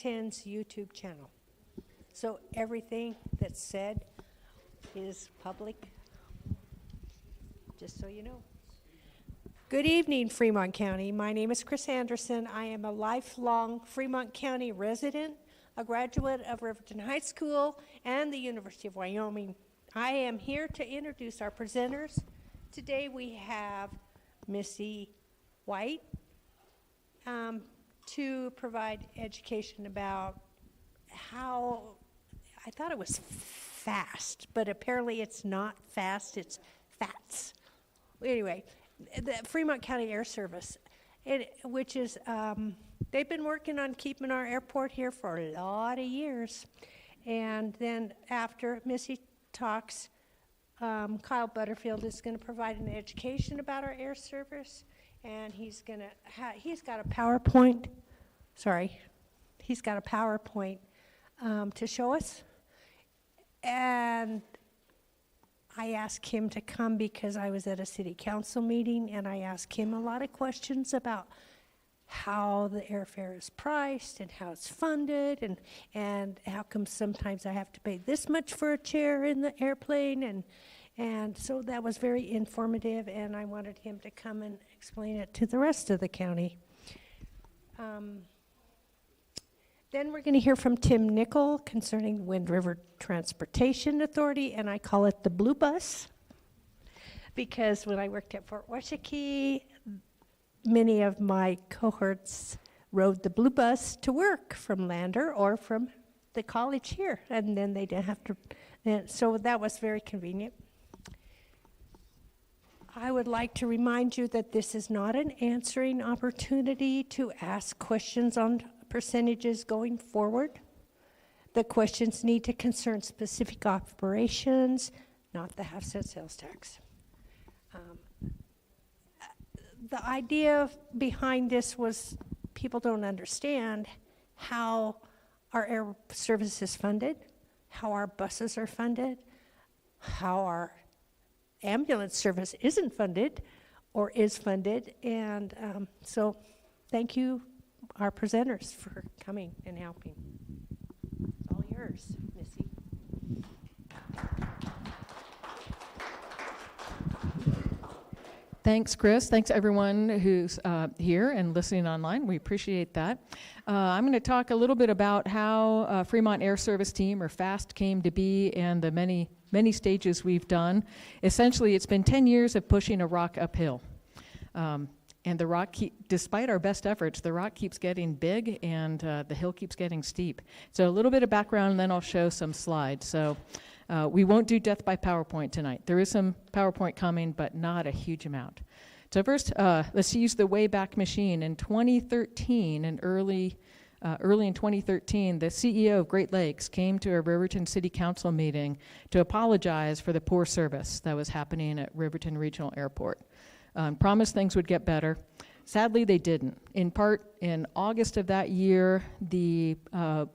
10's YouTube channel. So everything that's said is public, just so you know. Good evening, Fremont County. My name is Chris Anderson. I am a lifelong Fremont County resident, a graduate of Riverton High School and the University of Wyoming. I am here to introduce our presenters. Today we have Missy White to provide education about how, I thought it was fast, but apparently it's not fast, it's FATS. Anyway, the Fremont County Air Service, which is, they've been working on keeping our airport here for a lot of years. And then after Missy talks, Kyle Butterfield is going to provide an education about our air service, and he's got a PowerPoint, to show us. And I asked him to come because I was at a city council meeting, and I asked him a lot of questions about how the airfare is priced and how it's funded, and how come sometimes I have to pay this much for a chair in the airplane, and so that was very informative, and I wanted him to come and explain it to the rest of the county. Then we're going to hear from Tim Nickel concerning Wind River Transportation Authority, and I call it the Blue Bus, because when I worked at Fort Washakie, many of my cohorts rode the Blue Bus to work from Lander or from the college here, and then they didn't have to, so that was very convenient. I would like to remind you that this is not an answering opportunity to ask questions on percentages going forward. The questions need to concern specific operations, not the half-cent sales tax. The idea behind this was people don't understand how our air service is funded, how our buses are funded, how our ambulance service isn't funded or is funded, and so thank you, our presenters, for coming and helping. It's all yours, Missy. Thanks, Chris. Thanks, everyone who's here and listening online. We appreciate that. I'm going to talk a little bit about how Fremont Air Service Team, or FAST, came to be, and the many stages we've done. Essentially, it's been 10 years of pushing a rock uphill. And the rock, despite our best efforts, the rock keeps getting big and the hill keeps getting steep. So a little bit of background, and then I'll show some slides. So we won't do death by PowerPoint tonight. There is some PowerPoint coming, but not a huge amount. So first, let's use the Wayback Machine. In 2013, and early in 2013, the CEO of Great Lakes came to a Riverton City Council meeting to apologize for the poor service that was happening at Riverton Regional Airport. Promised things would get better. Sadly, they didn't. In part, in August of that year, the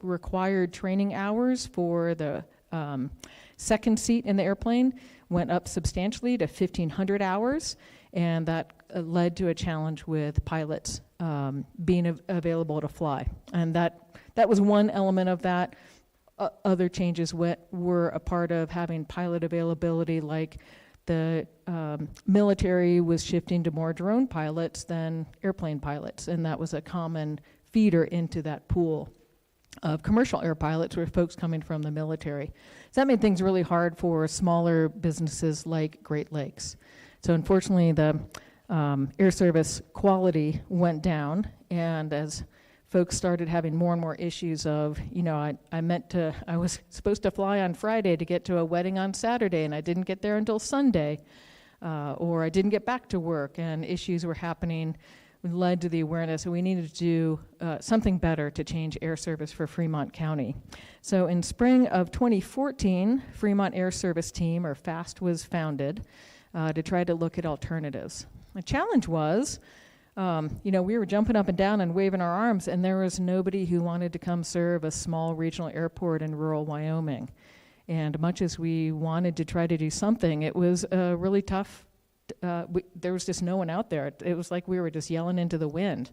required training hours for the second seat in the airplane went up substantially to 1,500 hours, and that led to a challenge with pilots being available to fly. And that was one element of that. Other changes were a part of having pilot availability, like the military was shifting to more drone pilots than airplane pilots, and that was a common feeder into that pool of commercial air pilots, were folks coming from the military. So that made things really hard for smaller businesses like Great Lakes. So unfortunately, the air service quality went down, and as folks started having more and more issues of, I was supposed to fly on Friday to get to a wedding on Saturday, and I didn't get there until Sunday, or I didn't get back to work, and issues were happening, led to the awareness that we needed to do something better to change air service for Fremont County. So in spring of 2014, Fremont Air Service Team, or FAST, was founded to try to look at alternatives. The challenge was, we were jumping up and down and waving our arms, and there was nobody who wanted to come serve a small regional airport in rural Wyoming. And much as we wanted to try to do something, it was really tough. There was just no one out there. It was like we were just yelling into the wind.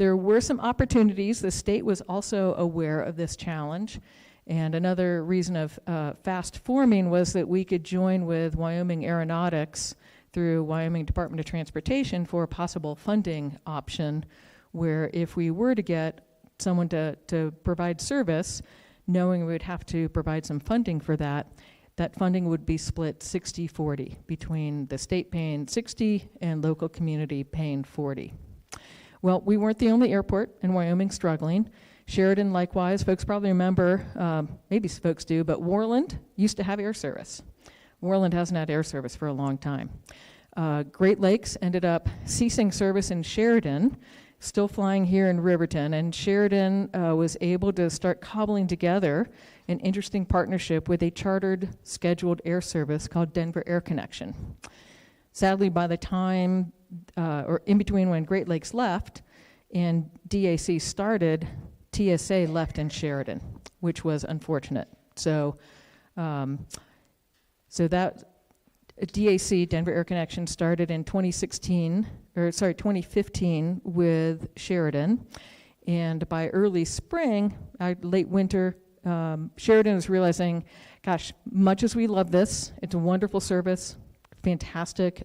There were some opportunities. The state was also aware of this challenge. And another reason of fast forming was that we could join with Wyoming Aeronautics through Wyoming Department of Transportation for a possible funding option, where if we were to get someone to provide service, knowing we would have to provide some funding for that, that funding would be split 60-40 between the state paying 60 and local community paying 40. Well, we weren't the only airport in Wyoming struggling. Sheridan, likewise. Folks probably remember, maybe folks do, but Worland used to have air service. Worland hasn't had air service for a long time. Great Lakes ended up ceasing service in Sheridan, still flying here in Riverton, and Sheridan was able to start cobbling together an interesting partnership with a chartered scheduled air service called Denver Air Connection. Sadly, by the time, or in between when Great Lakes left and DAC started, TSA left in Sheridan, which was unfortunate. So that DAC, Denver Air Connection, started in 2015 with Sheridan. And by early spring, late winter, Sheridan was realizing, gosh, much as we love this, it's a wonderful service, fantastic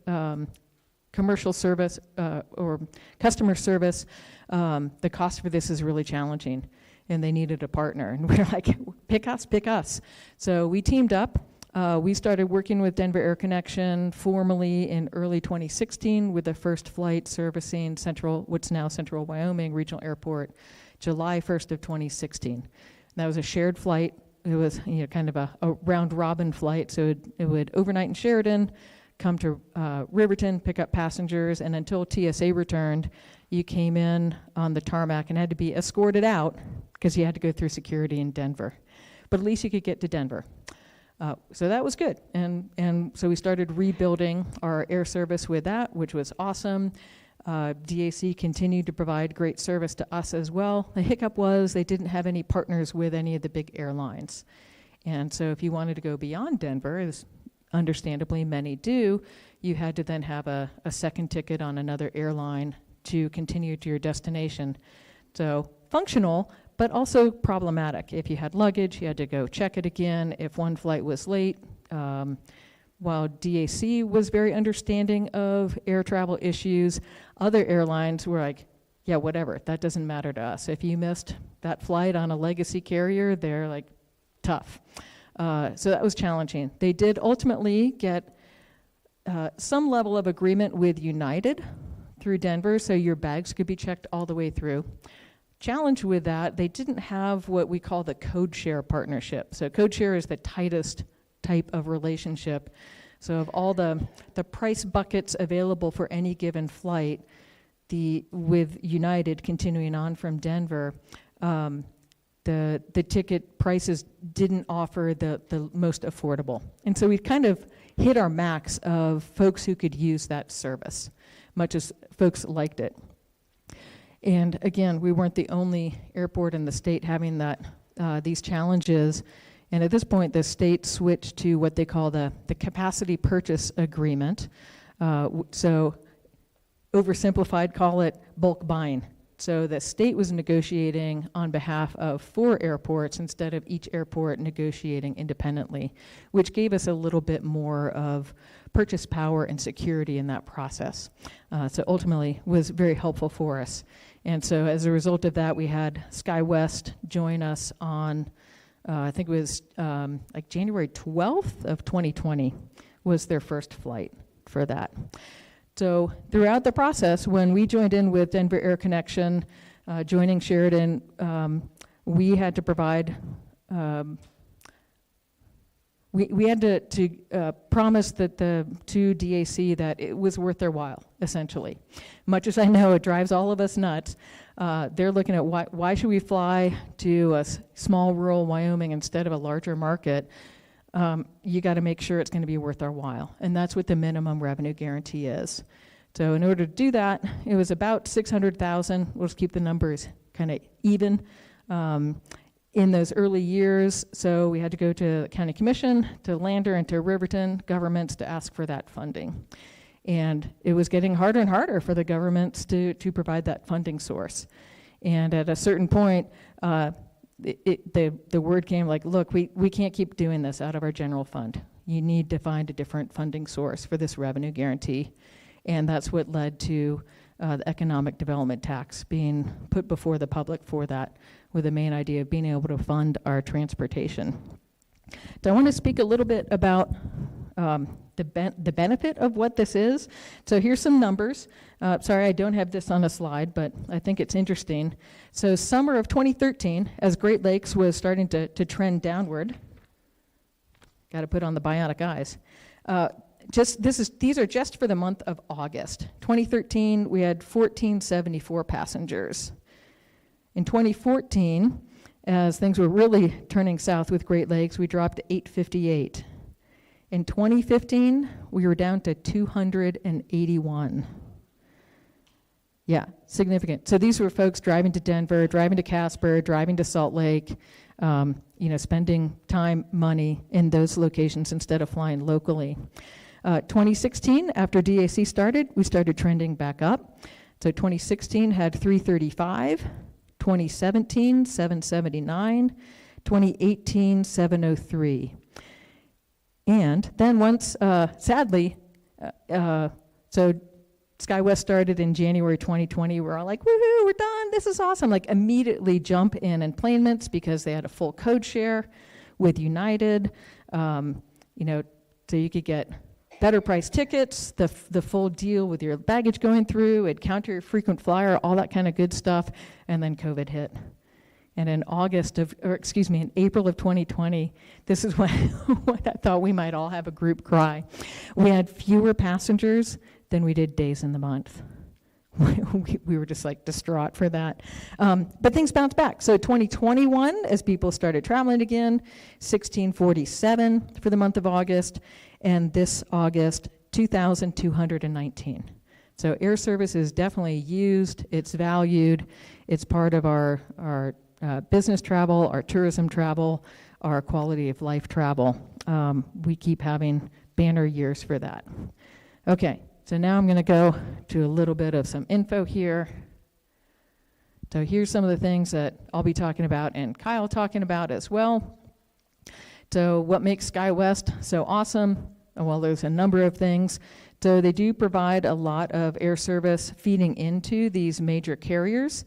commercial service or customer service, the cost for this is really challenging, and they needed a partner. And we're like, pick us. So we teamed up. We started working with Denver Air Connection formally in early 2016 with the first flight servicing what's now Central Wyoming Regional Airport, July 1st of 2016. And that was a shared flight. It was kind of a round-robin flight, so it would overnight in Sheridan, come to Riverton, pick up passengers, and until TSA returned, you came in on the tarmac and had to be escorted out because you had to go through security in Denver. But at least you could get to Denver. So that was good. And so we started rebuilding our air service with that, which was awesome. DAC continued to provide great service to us as well. The hiccup was they didn't have any partners with any of the big airlines. And so if you wanted to go beyond Denver, as understandably many do, you had to then have a second ticket on another airline to continue to your destination. So functional, but also problematic. If you had luggage, you had to go check it again. If one flight was late, while DAC was very understanding of air travel issues, other airlines were like, yeah, whatever, that doesn't matter to us. If you missed that flight on a legacy carrier, they're like, tough. So that was challenging. They did ultimately get some level of agreement with United through Denver, so your bags could be checked all the way through. Challenge with that, they didn't have what we call the code share partnership. So code share is the tightest type of relationship. So of all the price buckets available for any given flight, with United continuing on from Denver, the ticket prices didn't offer the most affordable. And so we kind of hit our max of folks who could use that service, much as folks liked it. And again, we weren't the only airport in the state having these challenges. And at this point, the state switched to what they call the capacity purchase agreement. So oversimplified, call it bulk buying. So the state was negotiating on behalf of 4 airports instead of each airport negotiating independently, which gave us a little bit more of purchase power and security in that process. So ultimately was very helpful for us. And so as a result of that, we had SkyWest join us on, I think it was like January 12th of 2020 was their first flight for that. So throughout the process, when we joined in with Denver Air Connection, joining Sheridan, we had to provide, we had to promise that to DAC that it was worth their while, essentially. Much as I know it drives all of us nuts, they're looking at why should we fly to a small rural Wyoming instead of a larger market? You got to make sure it's going to be worth our while. And that's what the minimum revenue guarantee is. So in order to do that, it was about $600,000. We'll just keep the numbers kind of even in those early years. So we had to go to the county commission, to Lander, and to Riverton governments to ask for that funding. And it was getting harder and harder for the governments to provide that funding source. And at a certain point, the word came like, look, we can't keep doing this out of our general fund. You need to find a different funding source for this revenue guarantee. And that's what led to the economic development tax being put before the public for that, with the main idea of being able to fund our transportation. So I want to speak a little bit about the benefit of what this is. So here's some numbers. Sorry, I don't have this on a slide, but I think it's interesting. So summer of 2013, as Great Lakes was starting to trend downward, got to put on the bionic eyes. These are just for the month of August. 2013, we had 1,474 passengers. In 2014, as things were really turning south with Great Lakes, we dropped to 858. In 2015, we were down to 281. Yeah, significant. So these were folks driving to Denver, driving to Casper, driving to Salt Lake, spending time, money in those locations instead of flying locally. 2016, after DAC started, we started trending back up. So 2016 had 335, 2017, 779, 2018, 703. And then once, sadly, so SkyWest started in January 2020. We're all like, woohoo, we're done, this is awesome. Like immediately jump in enplanements because they had a full code share with United, so you could get better price tickets, the full deal with your baggage going through, it'd counter your frequent flyer, all that kind of good stuff, and then COVID hit. And in in April of 2020, this is when I thought we might all have a group cry. We had fewer passengers than we did days in the month. We were just like distraught for that. But things bounced back. So 2021, as people started traveling again, 1,647 for the month of August, and this August, 2,219. So air service is definitely used, it's valued, it's part of our business travel, our tourism travel, our quality of life travel. We keep having banner years for that. Okay, so now I'm going to go to a little bit of some info here. So here's some of the things that I'll be talking about and Kyle talking about as well. So what makes SkyWest so awesome? Well, there's a number of things. So they do provide a lot of air service feeding into these major carriers,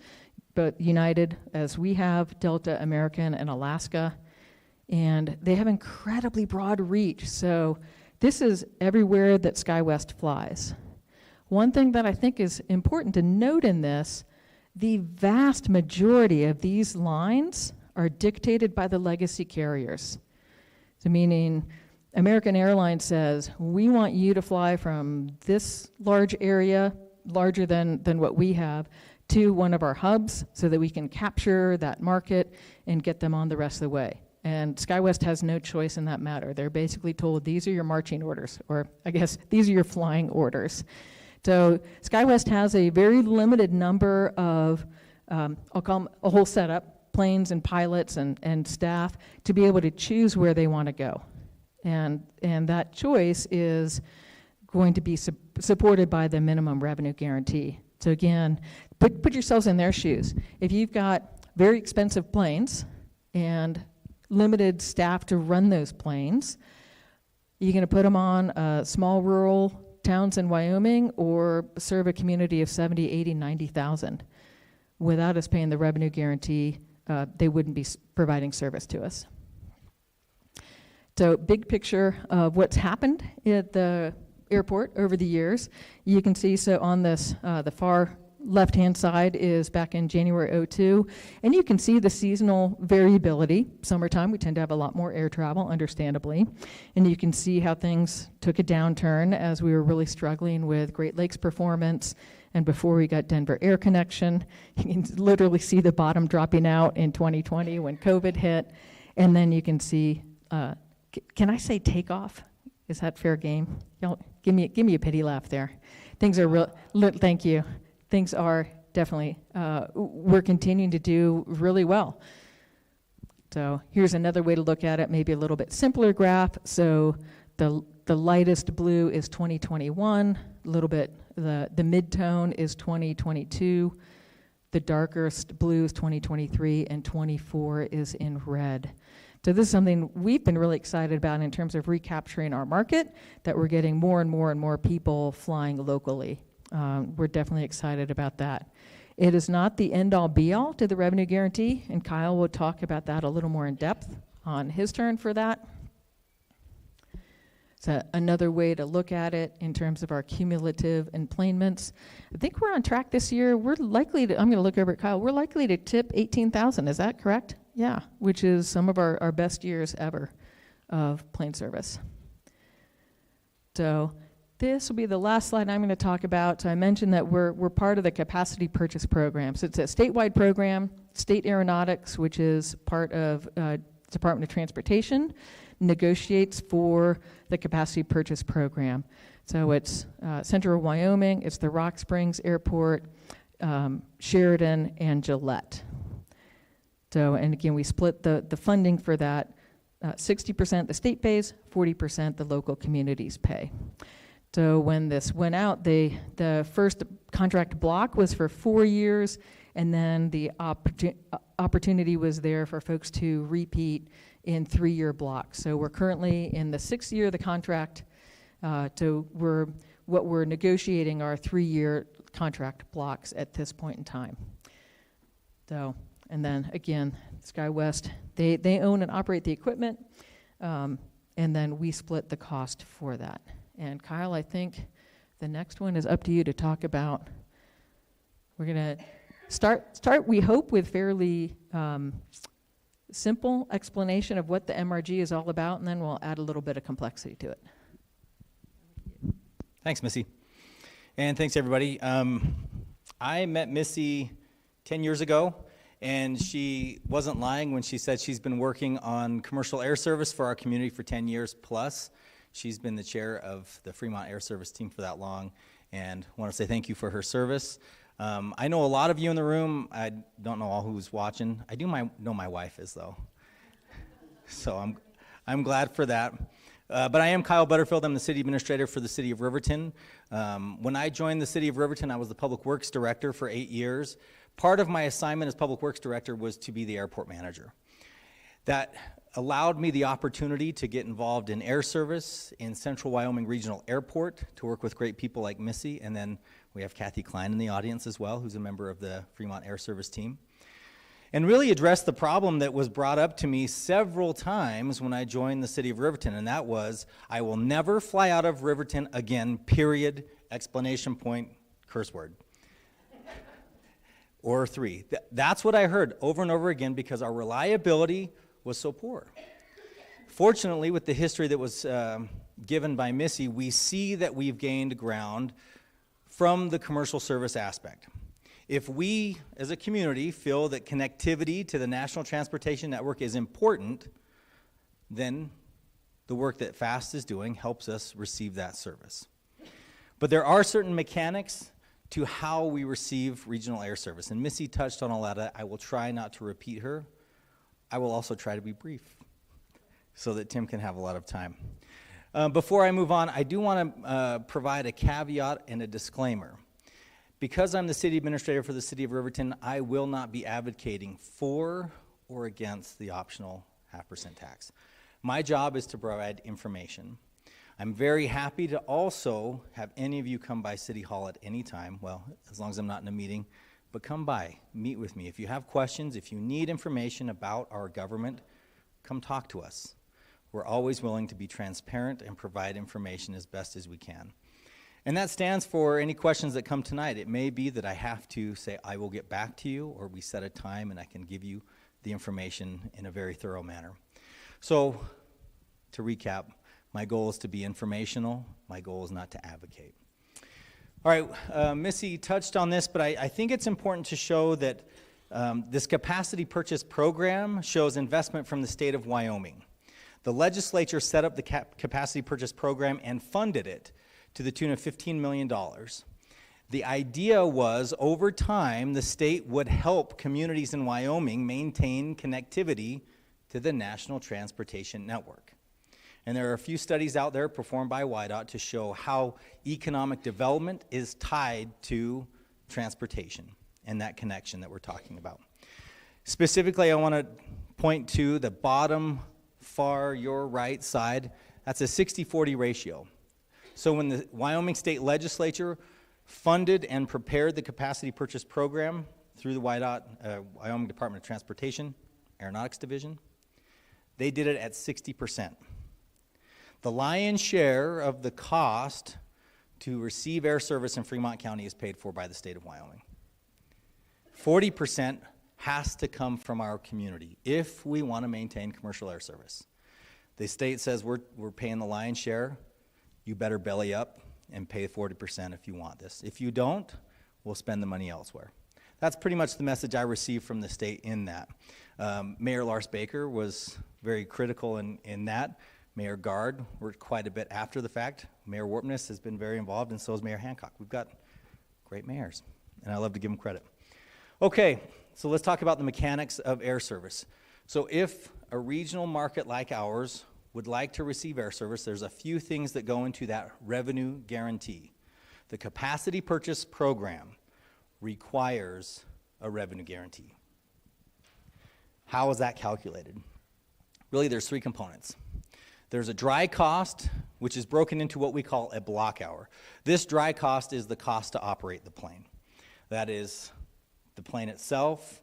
but United, as we have, Delta, American, and Alaska, and they have incredibly broad reach. So this is everywhere that SkyWest flies. One thing that I think is important to note in this, the vast majority of these lines are dictated by the legacy carriers. So meaning American Airlines says, we want you to fly from this large area, larger than what we have, to one of our hubs so that we can capture that market and get them on the rest of the way. And SkyWest has no choice in that matter. They're basically told, these are your marching orders, or I guess these are your flying orders. So SkyWest has a very limited number of, I'll call them a whole setup, planes and pilots and staff to be able to choose where they want to go. And that choice is going to be supported by the minimum revenue guarantee. So again, put yourselves in their shoes. If you've got very expensive planes and limited staff to run those planes, you're going to put them on small rural towns in Wyoming or serve a community of 70, 80, 90,000. Without us paying the revenue guarantee, they wouldn't be providing service to us. So big picture of what's happened at the airport over the years. You can see, so on this, the far left-hand side is back in January 2002, and you can see the seasonal variability. Summertime, we tend to have a lot more air travel, understandably, and you can see how things took a downturn as we were really struggling with Great Lakes performance, and before we got Denver Air Connection. You can literally see the bottom dropping out in 2020 when COVID hit, and then you can see, can I say takeoff? Is that fair game? Y'all, give me a pity laugh there. Things are real. Thank you. Things are definitely. We're continuing to do really well. So here's another way to look at it. Maybe a little bit simpler graph. So the lightest blue is 2021. A little bit. The mid-tone is 2022. The darkest blue is 2023, and 24 is in red. So this is something we've been really excited about in terms of recapturing our market, that we're getting more and more and more people flying locally. We're definitely excited about that. It is not the end-all be-all to the revenue guarantee, and Kyle will talk about that a little more in depth on his turn for that. So another way to look at it in terms of our cumulative enplanements, I think we're on track this year. We're likely to, I'm going to look over at Kyle, we're likely to tip 18,000, is that correct? Yeah, which is some of our best years ever of plane service. So this will be the last slide I'm going to talk about. So I mentioned that we're part of the capacity purchase program. So it's a statewide program. State Aeronautics, which is part of Department of Transportation, negotiates for the capacity purchase program. So it's Central Wyoming, it's the Rock Springs Airport, Sheridan, and Gillette. So, and again, we split the funding for that. 60% the state pays, 40% the local communities pay. So when this went out, the first contract block was for 4 years, and then the opportunity was there for folks to repeat in 3-year blocks. So we're currently in the 6th year of the contract. What we're negotiating are 3-year contract blocks at this point in time. So, and then again, SkyWest, they own and operate the equipment, and then we split the cost for that. And Kyle, I think the next one is up to you to talk about. We're gonna start, we hope, with fairly simple explanation of what the MRG is all about, and then we'll add a little bit of complexity to it. Thanks, Missy. And thanks, everybody. I met Missy 10 years ago, and she wasn't lying when she said she's been working on commercial air service for our community for 10 years plus. She's been the chair of the Fremont Air Service team for that long, and I want to say thank you for her service. I know a lot of you in the room. I don't know all who's watching. I do know my wife is, though. So I'm glad for that. But I am Kyle Butterfield. I'm the city administrator for the city of Riverton. When I joined the city of Riverton, I was the public works director for 8 years. Part of my assignment as public works director was to be the airport manager. That allowed me the opportunity to get involved in air service in Central Wyoming Regional Airport, to work with great people like Missy, and then we have Kathy Klein in the audience as well, who's a member of the Fremont Air Service team, and really address the problem that was brought up to me several times when I joined the city of Riverton, and that was, I will never fly out of Riverton again, period, exclamation point, curse word. Or 3. That's what I heard over and over again because our reliability was so poor. Fortunately, with the history that was given by Missy, we see that we've gained ground from the commercial service aspect. If we, as a community, feel that connectivity to the National Transportation Network is important, then the work that FAST is doing helps us receive that service. But there are certain mechanics to how we receive regional air service, and Missy touched on all that. I will try not to repeat her. I will also try to be brief so that Tim can have a lot of time. Before I move on, I do want to provide a caveat and a disclaimer. Because I'm the city administrator for the city of Riverton, I will not be advocating for or against the optional 0.5% tax. My job is to provide information. I'm very happy to also have any of you come by City Hall at any time, well, as long as I'm not in a meeting, but come by, meet with me. If you have questions, if you need information about our government, come talk to us. We're always willing to be transparent and provide information as best as we can. And that stands for any questions that come tonight. It may be that I have to say, I will get back to you, or we set a time and I can give you the information in a very thorough manner. So, to recap, my goal is to be informational. My goal is not to advocate. All right, Missy touched on this, but I think it's important to show that this capacity purchase program shows investment from the state of Wyoming. The legislature set up the capacity purchase program and funded it to the tune of $15 million. The idea was, over time, the state would help communities in Wyoming maintain connectivity to the National Transportation Network. And there are a few studies out there performed by WYDOT to show how economic development is tied to transportation and that connection that we're talking about. Specifically, I want to point to the bottom far your right side. That's a 60-40 ratio. So when the Wyoming State Legislature funded and prepared the capacity purchase program through the Wyoming Department of Transportation, Aeronautics Division, they did it at 60%. The lion's share of the cost to receive air service in Fremont County is paid for by the state of Wyoming. 40% has to come from our community if we want to maintain commercial air service. The state says we're paying the lion's share. You better belly up and pay 40% if you want this. If you don't, we'll spend the money elsewhere. That's pretty much the message I received from the state in that. Mayor Lars Baker was very critical in that. Mayor Gard worked quite a bit after the fact. Mayor Warpness has been very involved, and so is Mayor Hancock. We've got great mayors, and I love to give them credit. Okay, so let's talk about the mechanics of air service. So if a regional market like ours would like to receive air service, there's a few things that go into that revenue guarantee. The capacity purchase program requires a revenue guarantee. How is that calculated? Really, there's three components. There's a dry cost, which is broken into what we call a block hour. This dry cost is the cost to operate the plane. That is the plane itself,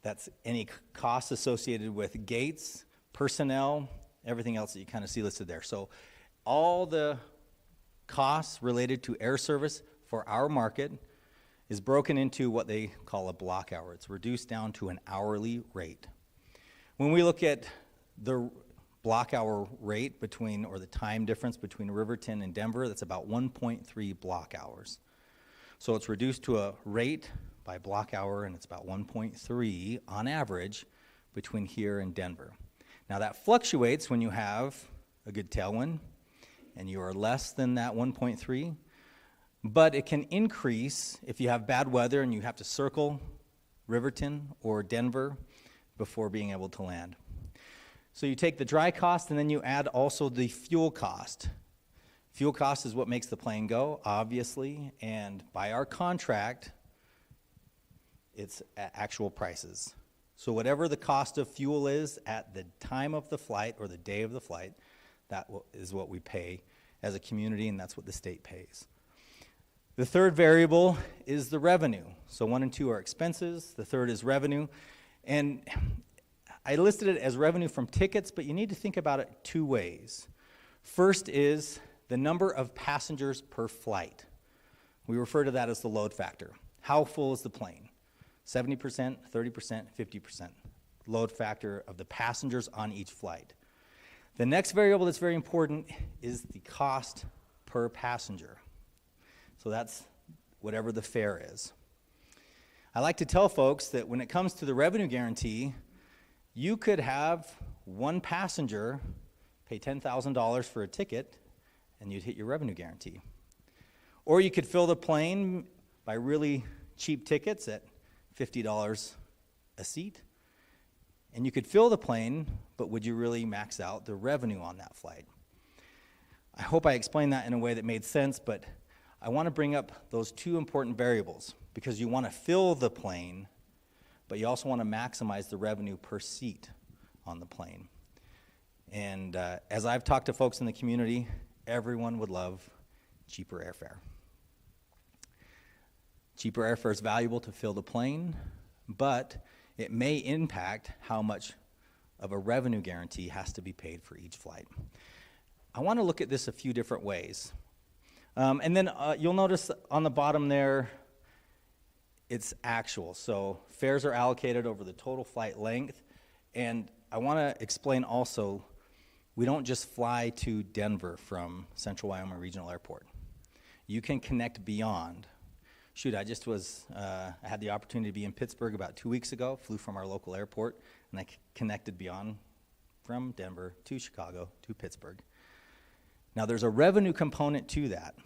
that's any costs associated with gates, personnel, everything else that you kind of see listed there. So all the costs related to air service for our market is broken into what they call a block hour. It's reduced down to an hourly rate. When we look at the block hour rate between, or the time difference between Riverton and Denver, that's about 1.3 block hours. So it's reduced to a rate by block hour, and it's about 1.3 on average between here and Denver. Now that fluctuates when you have a good tailwind and you are less than that 1.3, but it can increase if you have bad weather and you have to circle Riverton or Denver before being able to land. So you take the dry cost and then you add also the fuel cost. Fuel cost is what makes the plane go, obviously, and by our contract, it's at actual prices. So whatever the cost of fuel is at the time of the flight or the day of the flight, that is what we pay as a community, and that's what the state pays. The third variable is the revenue. So 1 and 2 are expenses. The third is revenue. And I listed it as revenue from tickets, but you need to think about it two ways. First is the number of passengers per flight. We refer to that as the load factor. How full is the plane? 70%, 30%, 50% load factor of the passengers on each flight. The next variable that's very important is the cost per passenger. So that's whatever the fare is. I like to tell folks that when it comes to the revenue guarantee, you could have one passenger pay $10,000 for a ticket and you'd hit your revenue guarantee. Or you could fill the plane by really cheap tickets at $50 a seat, and you could fill the plane, but would you really max out the revenue on that flight? I hope I explained that in a way that made sense, but I want to bring up those two important variables because you want to fill the plane, but you also want to maximize the revenue per seat on the plane. And as I've talked to folks in the community, everyone would love cheaper airfare. Cheaper airfare is valuable to fill the plane, but it may impact how much of a revenue guarantee has to be paid for each flight. I want to look at this a few different ways. And then you'll notice on the bottom there, it's actual. So fares are allocated over the total flight length. And I want to explain also, we don't just fly to Denver from Central Wyoming Regional Airport. You can connect beyond. Shoot, I had the opportunity to be in Pittsburgh about 2 weeks ago, flew from our local airport, and I connected beyond from Denver to Chicago to Pittsburgh. Now there's a revenue component to that,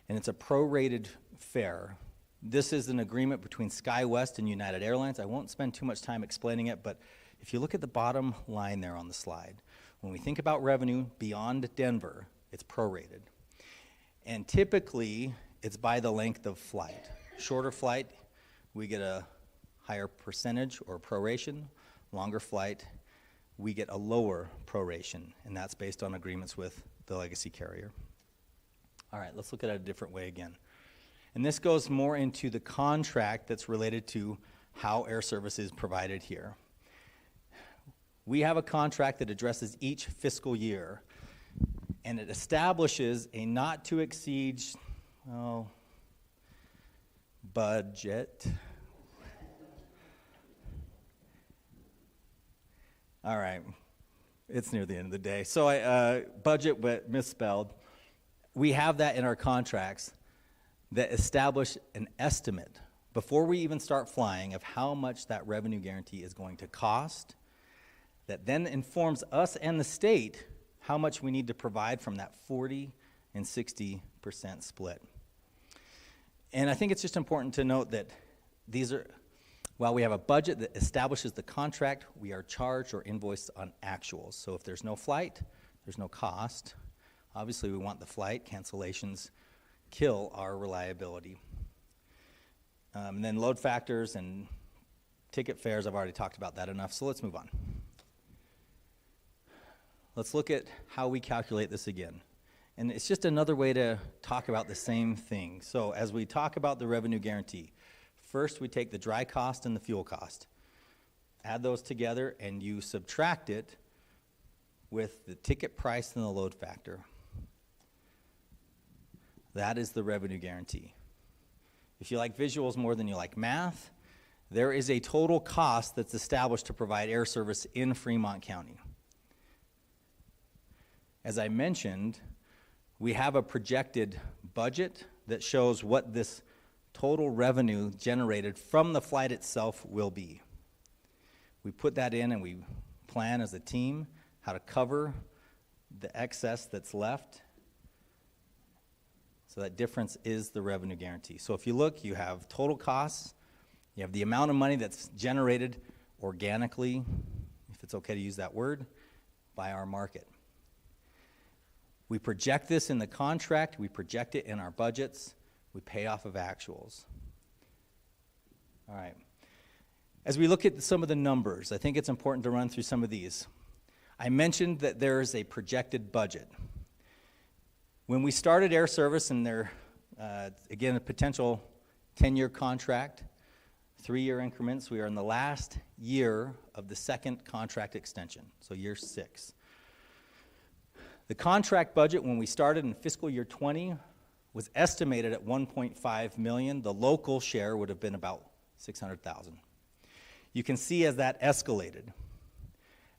and it's a prorated fare. This is an agreement between SkyWest and United Airlines. I won't spend too much time explaining it, but if you look at the bottom line there on the slide, when we think about revenue beyond Denver, it's prorated. And typically, it's by the length of flight. Shorter flight, we get a higher percentage or proration. Longer flight, we get a lower proration, and that's based on agreements with the legacy carrier. All right, let's look at it a different way again. And this goes more into the contract that's related to how air service is provided here. We have a contract that addresses each fiscal year, and it establishes a not to exceed, budget. All right, it's near the end of the day. So budget, but misspelled. We have that in our contracts that establish an estimate before we even start flying of how much that revenue guarantee is going to cost. That then informs us and the state how much we need to provide from that 40 and 60% split. And I think it's just important to note that these are, while we have a budget that establishes the contract, we are charged or invoiced on actuals. So if there's no flight, there's no cost. Obviously, we want the flight. Cancellations kill our reliability. And then load factors and ticket fares, I've already talked about that enough, so let's move on. Let's look at how we calculate this again. And it's just another way to talk about the same thing. So as we talk about the revenue guarantee, first we take the dry cost and the fuel cost, add those together, and you subtract it with the ticket price and the load factor. That is the revenue guarantee. If you like visuals more than you like math, there is a total cost that's established to provide air service in Fremont County. As I mentioned, we have a projected budget that shows what this total revenue generated from the flight itself will be. We put that in and we plan as a team how to cover the excess that's left. So that difference is the revenue guarantee. So if you look, you have total costs, you have the amount of money that's generated organically, if it's okay to use that word, by our market. We project this in the contract, we project it in our budgets, we pay off of actuals. All right. As we look at some of the numbers, I think it's important to run through some of these. I mentioned that there is a projected budget. When we started air service, and there, again, a potential 10-year contract, 3-year increments, we are in the last year of the second contract extension, so year 6. The contract budget when we started in fiscal year 20 was estimated at $1.5 million. The local share would have been about $600,000. You can see as that escalated.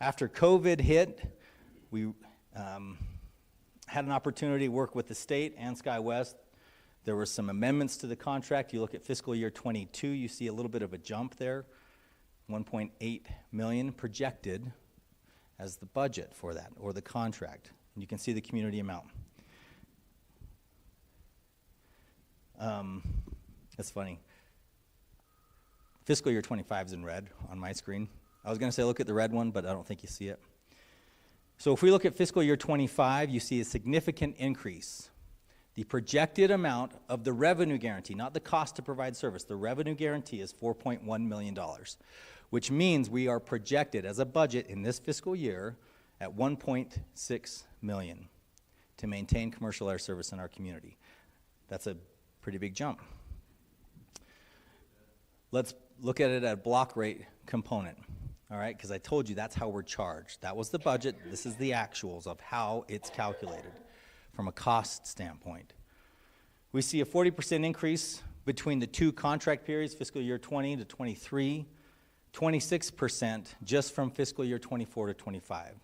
After COVID hit, we had an opportunity to work with the state and SkyWest. There were some amendments to the contract. You look at fiscal year 22, you see a little bit of a jump there, $1.8 million projected as the budget for that, or the contract. And you can see the community amount. That's funny. Fiscal year 25 is in red on my screen. I was going to say look at the red one, but I don't think you see it. So if we look at fiscal year 25, you see a significant increase. The projected amount of the revenue guarantee, not the cost to provide service, the revenue guarantee is $4.1 million, which means we are projected as a budget in this fiscal year at $1.6 million to maintain commercial air service in our community. That's a pretty big jump. Let's look at it at a block rate component, all right, because I told you that's how we're charged. That was the budget. This is the actuals of how it's calculated from a cost standpoint. We see a 40% increase between the two contract periods, fiscal year 20 to 23, 26% just from fiscal year 24 to 25.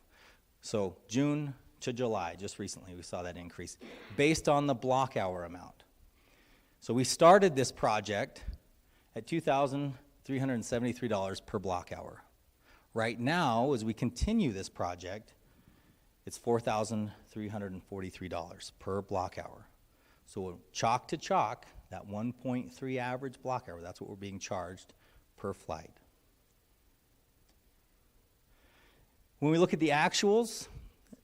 So June to July, just recently we saw that increase based on the block hour amount. So we started this project at $2,373 per block hour. Right now, as we continue this project, it's $4,343 per block hour. So chalk to chalk, that 1.3 average block hour, that's what we're being charged per flight. When we look at the actuals,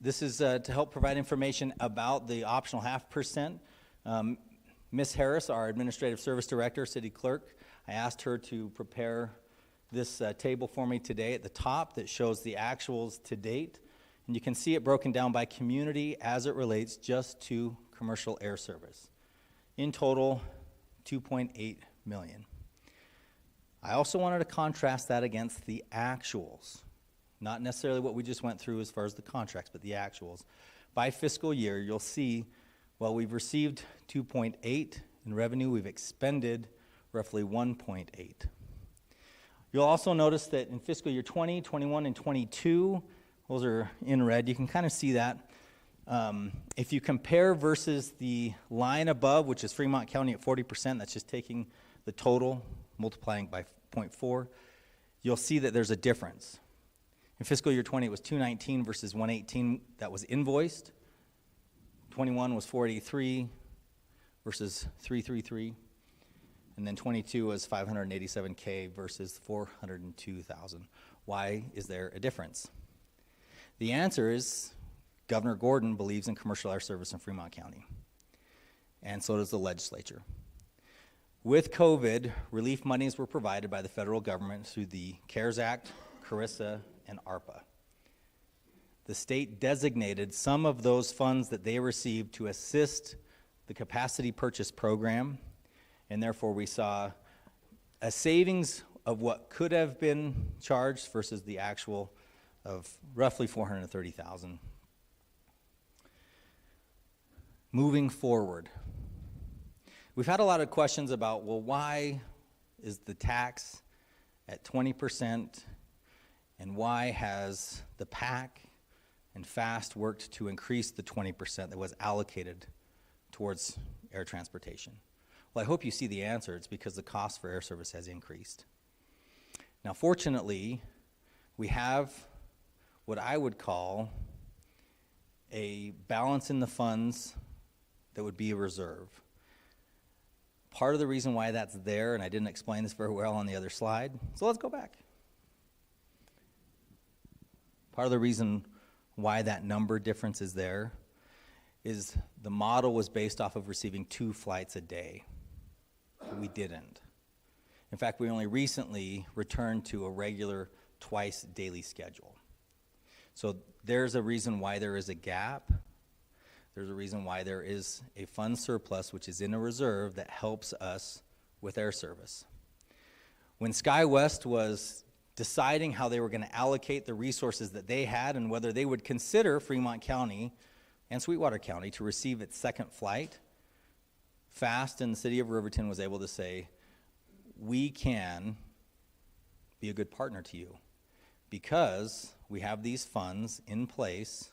this is to help provide information about the optional 0.5%. Ms. Harris, our Administrative Service Director, City Clerk, I asked her to prepare this table for me today at the top that shows the actuals to date. And you can see it broken down by community as it relates just to commercial air service. In total, 2.8 million. I also wanted to contrast that against the actuals. Not necessarily what we just went through as far as the contracts, but the actuals. By fiscal year, you'll see, well, we've received 2.8 in revenue, we've expended roughly 1.8. You'll also notice that in fiscal year 20, 21, and 22, those are in red. You can kind of see that. If you compare versus the line above, which is Fremont County at 40%, that's just taking the total, multiplying by 0.4, you'll see that there's a difference. In fiscal year 20, it was 219 versus 118 that was invoiced. 21 was 483 versus 333. And then 22 was 587K versus 402,000. Why is there a difference? The answer is Governor Gordon believes in commercial air service in Fremont County, and so does the legislature. With COVID, relief monies were provided by the federal government through the CARES Act, CARISA, and ARPA. The state designated some of those funds that they received to assist the capacity purchase program, and therefore we saw a savings of what could have been charged versus the actual of roughly $430,000. Moving forward, we've had a lot of questions about, well, why is the tax at 20%, and why has the PAC and FAST worked to increase the 20% that was allocated towards air transportation? Well, I hope you see the answer. It's because the cost for air service has increased. Now, fortunately, we have what I would call a balance in the funds that would be a reserve. Part of the reason why that's there, and I didn't explain this very well on the other slide, so let's go back. Part of the reason why that number difference is there is the model was based off of receiving 2 flights a day. We didn't. In fact, we only recently returned to a regular twice daily schedule. So there's a reason why there is a gap. There's a reason why there is a fund surplus, which is in a reserve that helps us with air service. When SkyWest was deciding how they were going to allocate the resources that they had and whether they would consider Fremont County and Sweetwater County to receive its second flight, FAST and the city of Riverton was able to say, we can be a good partner to you because we have these funds in place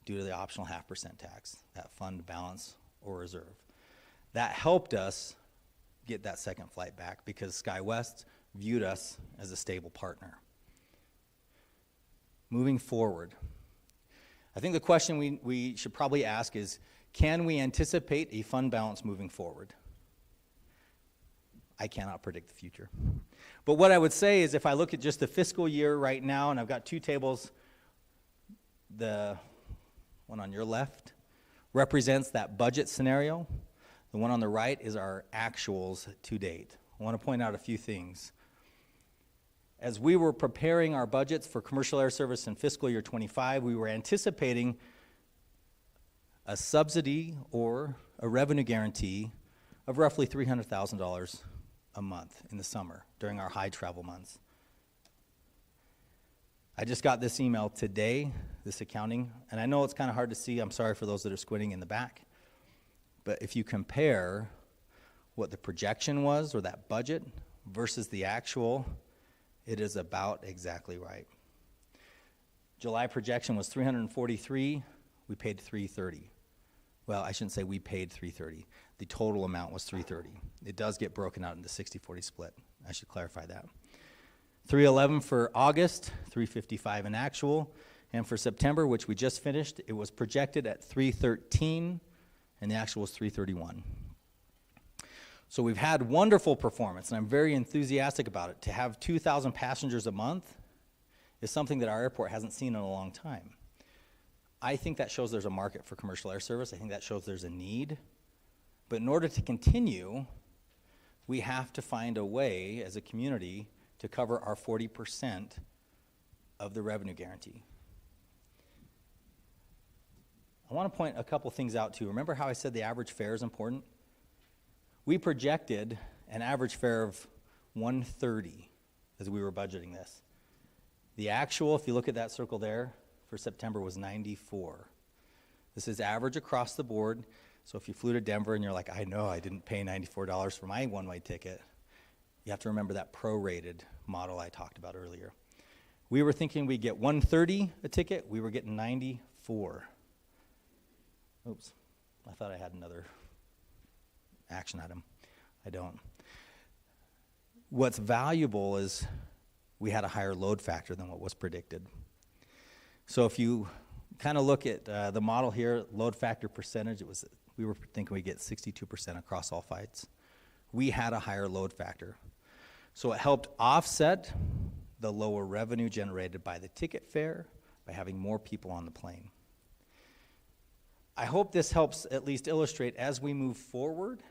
due to the optional 0.5% tax, that fund balance or reserve. That helped us get that second flight back because SkyWest viewed us as a stable partner. Moving forward, I think the question we should probably ask is, can we anticipate a fund balance moving forward? I cannot predict the future. But what I would say is if I look at just the fiscal year right now, and I've got 2 tables, the one on your left represents that budget scenario. The one on the right is our actuals to date. I want to point out a few things. As we were preparing our budgets for commercial air service in fiscal year 25, we were anticipating a subsidy or a revenue guarantee of roughly $300,000 a month in the summer during our high travel months. I just got this email today, this accounting, and I know it's kind of hard to see. I'm sorry for those that are squinting in the back. But if you compare what the projection was or that budget versus the actual, it is about exactly right. July projection was 343. We paid 330. Well, I shouldn't say we paid 330. The total amount was 330. It does get broken out into 60-40 split. I should clarify that. 311 for August, 355 in actual. And for September, which we just finished, it was projected at 313, and the actual was 331. So we've had wonderful performance, and I'm very enthusiastic about it. To have 2,000 passengers a month is something that our airport hasn't seen in a long time. I think that shows there's a market for commercial air service. I think that shows there's a need. But in order to continue, we have to find a way as a community to cover our 40% of the revenue guarantee. I want to point a couple things out too. Remember how I said the average fare is important? We projected an average fare of $130 as we were budgeting this. The actual, if you look at that circle there, for September was $94. This is average across the board. So if you flew to Denver and you're like, I know I didn't pay $94 for my one-way ticket, you have to remember that prorated model I talked about earlier. We were thinking we'd get $130 a ticket. We were getting $94. Oops, I thought I had another action item. I don't. What's valuable is we had a higher load factor than what was predicted. So if you kind of look at the model here, load factor percentage, we were thinking we'd get 62% across all flights. We had a higher load factor. So it helped offset the lower revenue generated by the ticket fare by having more people on the plane. I hope this helps at least illustrate as we move forward,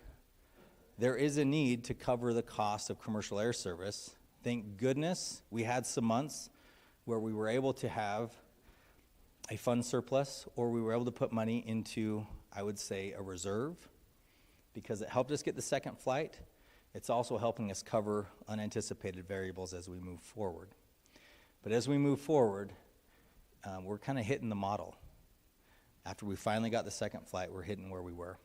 there is a need to cover the cost of commercial air service. Thank goodness we had some months where we were able to have a fund surplus, or we were able to put money into, I would say, a reserve, because it helped us get the second flight. It's also helping us cover unanticipated variables as we move forward. But as we move forward, we're kind of hitting the model. After we finally got the second flight, we're hitting where we were.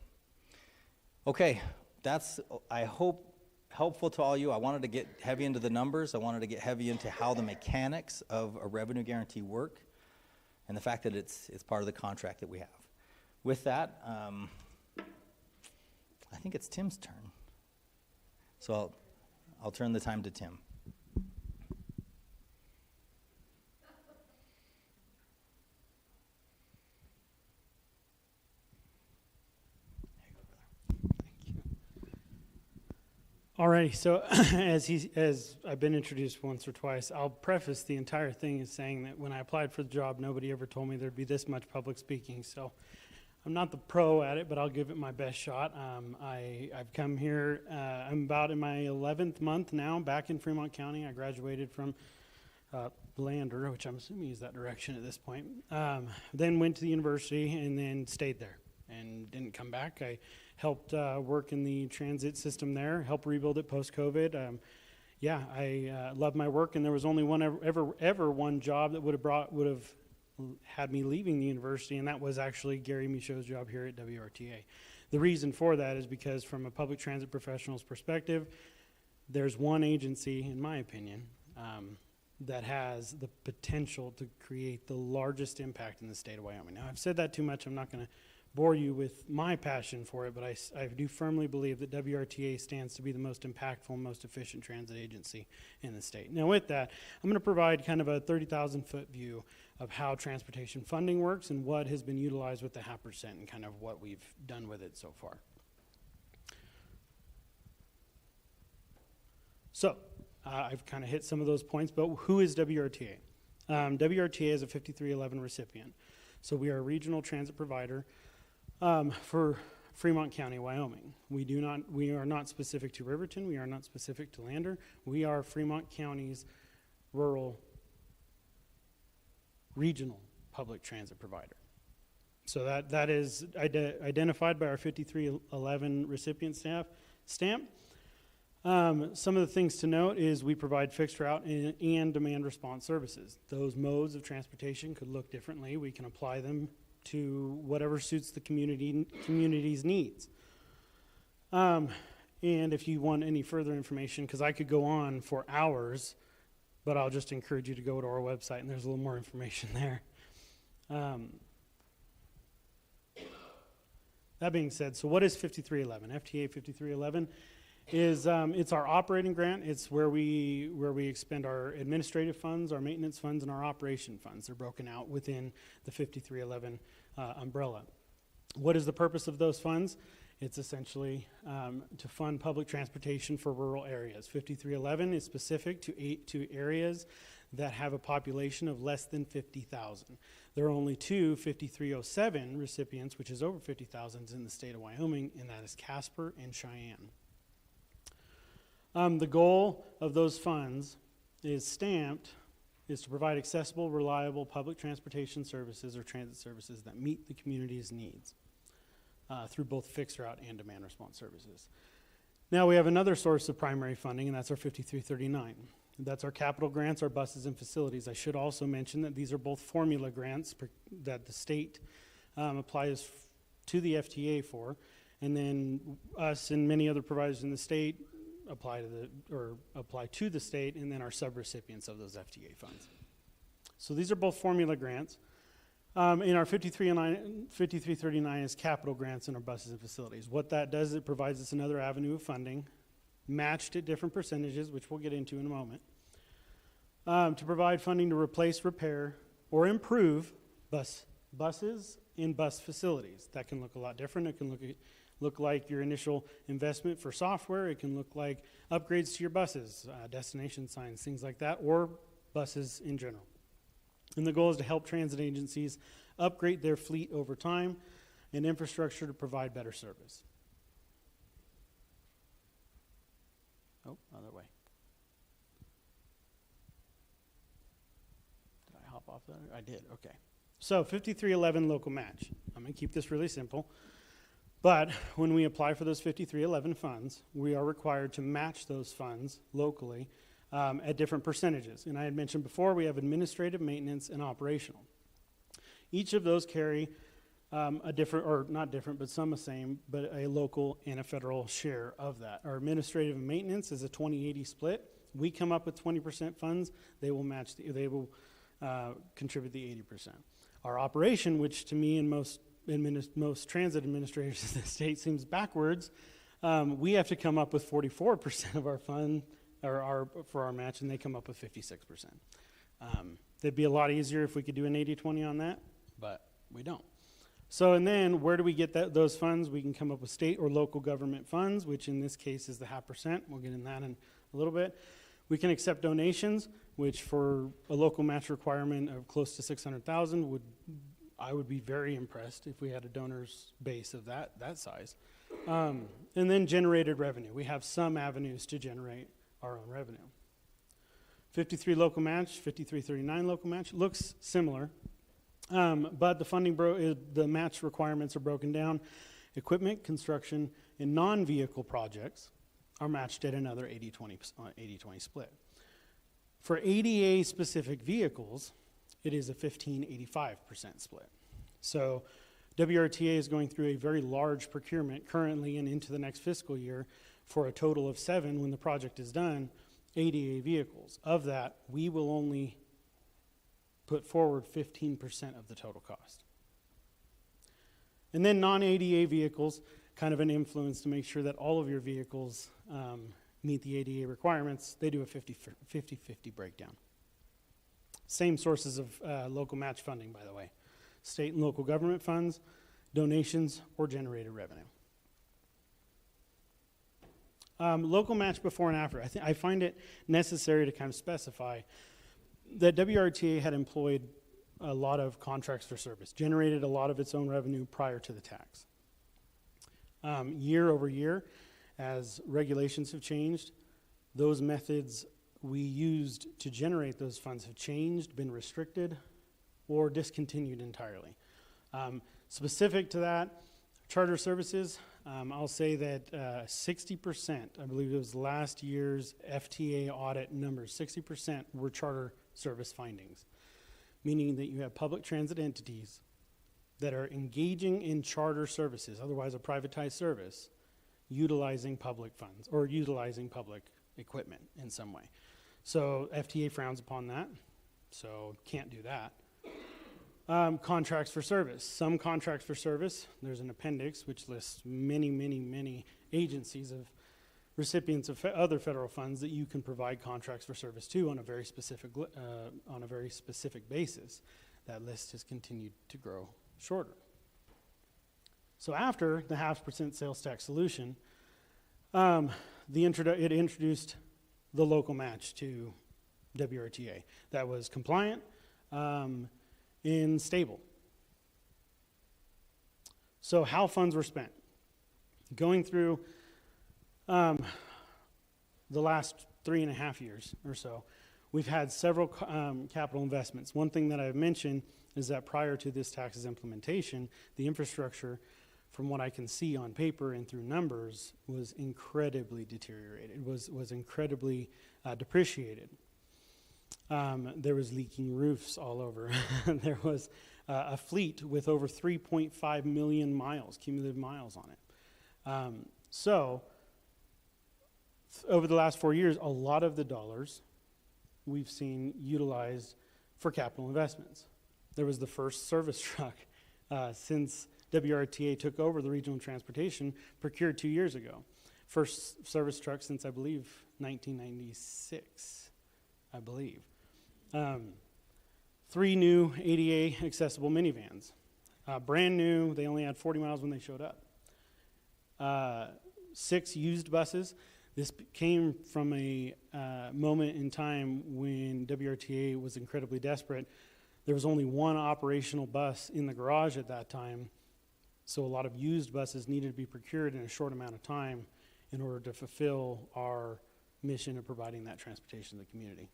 Okay, that's, I hope, helpful to all you. I wanted to get heavy into the numbers. I wanted to get heavy into how the mechanics of a revenue guarantee work, and the fact that it's part of the contract that we have. With that, I think it's Tim's turn. So I'll turn the time to Tim. Alrighty, so as I've been introduced once or twice, I'll preface the entire thing as saying that when I applied for the job, nobody ever told me there'd be this much public speaking. So I'm not the pro at it, but I'll give it my best shot. I've come here, I'm about in my 11th month now, back in Fremont County. I graduated from Lander, which I'm assuming is that direction at this point. Then went to the university and then stayed there and didn't come back. I helped work in the transit system there, helped rebuild it post-COVID. I love my work, and there was only ever one job that would have had me leaving the university, and that was actually Gary Michaud's job here at WRTA. The reason for that is because from a public transit professional's perspective, there's one agency, in my opinion, that has the potential to create the largest impact in the state of Wyoming. Now, I've said that too much. I'm not going to bore you with my passion for it, but I do firmly believe that WRTA stands to be the most impactful, most efficient transit agency in the state. Now with that, I'm going to provide kind of a 30,000-foot view of how transportation funding works and what has been utilized with the HAPR and kind of what we've done with it so far. So I've kind of hit some of those points, but who is WRTA? WRTA is a 5311 recipient. So we are a regional transit provider for Fremont County, Wyoming. We are not specific to Riverton. We are not specific to Lander. We are Fremont County's rural regional public transit provider. So that is identified by our 5311 recipient stamp. Some of the things to note is we provide fixed route and demand response services. Those modes of transportation could look differently. We can apply them to whatever suits the community's needs. And if you want any further information, because I could go on for hours, but I'll just encourage you to go to our website, and there's a little more information there. That being said, so what is 5311? FTA 5311 is it's our operating grant. It's where we expend our administrative funds, our maintenance funds, and our operation funds. They're broken out within the 5311 umbrella. What is the purpose of those funds? It's essentially to fund public transportation for rural areas. 5311 is specific to areas that have a population of less than 50,000. There are only two 5307 recipients, which is over 50,000 in the state of Wyoming, and that is Casper and Cheyenne. The goal of those funds is to provide accessible, reliable public transportation services or transit services that meet the community's needs through both fixed route and demand response services. Now we have another source of primary funding, and that's our 5339. That's our capital grants, our buses and facilities. I should also mention that these are both formula grants that the state applies to the FTA for, and then us and many other providers in the state apply to the state, and then are subrecipients of those FTA funds. So these are both formula grants. In our 5339 is capital grants in our buses and facilities. What that does, it provides us another avenue of funding, matched at different percentages, which we'll get into in a moment, to provide funding to replace, repair, or improve buses and bus facilities. That can look a lot different. It can look like your initial investment for software. It can look like upgrades to your buses, destination signs, things like that, or buses in general. And the goal is to help transit agencies upgrade their fleet over time and infrastructure to provide better service. Oh, other way. Did I hop off that? I did, okay. So 5311 local match. I'm going to keep this really simple. But when we apply for those 5311 funds, we are required to match those funds locally at different percentages. And I had mentioned before, we have administrative, maintenance, and operational. Each of those carry a different, or not different, but some the same, but a local and a federal share of that. Our administrative and maintenance is a 20-80 split. We come up with 20% funds, they will match, they will contribute the 80%. Our operation, which to me and most transit administrators in the state seems backwards, we have to come up with 44% of our fund, or for our match, and they come up with 56%. It'd be a lot easier if we could do an 80-20 on that, but we don't. So, and then where do we get those funds? We can come up with state or local government funds, which in this case is the 0.5%. We'll get in that in a little bit. We can accept donations, which for a local match requirement of close to 600,000 I would be very impressed if we had a donors base of that size. And then generated revenue. We have some avenues to generate our own revenue. 53 local match, 5339 local match looks similar, but the funding the match requirements are broken down. Equipment, construction, and non-vehicle projects are matched at another 80-20 split. For ADA specific vehicles, it is a 15-85% split. So WRTA is going through a very large procurement currently and into the next fiscal year for a total of 7, when the project is done, ADA vehicles. Of that, we will only put forward 15% of the total cost. And then non-ADA vehicles, kind of an influence to make sure that all of your vehicles meet the ADA requirements. They do a 50-50 breakdown. Same sources of local match funding, by the way. State and local government funds, donations, or generated revenue. Local match before and after. I find it necessary to kind of specify that WRTA had employed a lot of contracts for service, generated a lot of its own revenue prior to the tax. Year over year, as regulations have changed, those methods we used to generate those funds have changed, been restricted, or discontinued entirely. Specific to that, charter services, I'll say that 60%, I believe it was last year's FTA audit numbers, 60% were charter service findings, meaning that you have public transit entities that are engaging in charter services, otherwise a privatized service, utilizing public funds or utilizing public equipment in some way. So FTA frowns upon that, so can't do that. Contracts for service. Some contracts for service, there's an appendix which lists many agencies of recipients of other federal funds that you can provide contracts for service to on a very specific basis. That list has continued to grow shorter. So after the 0.5% sales tax solution, it introduced the local match to WRTA that was compliant and stable. So how funds were spent. Going through the last 3.5 years or so, we've had several capital investments. One thing that I've mentioned is that prior to this tax's implementation, the infrastructure, from what I can see on paper and through numbers, was incredibly deteriorated, was incredibly depreciated. There was leaking roofs all over. There was a fleet with over 3.5 million miles, cumulative miles on it. So, over the last 4 years, a lot of the dollars we've seen utilized for capital investments. There was the first service truck since WRTA took over the regional transportation, procured 2 years ago. First service truck since, I believe, 1996, I believe. 3 new ADA accessible minivans. Brand new, they only had 40 miles when they showed up. 6 used buses. This came from a moment in time when WRTA was incredibly desperate. There was only one operational bus in the garage at that time, so a lot of used buses needed to be procured in a short amount of time in order to fulfill our mission of providing that transportation to the community.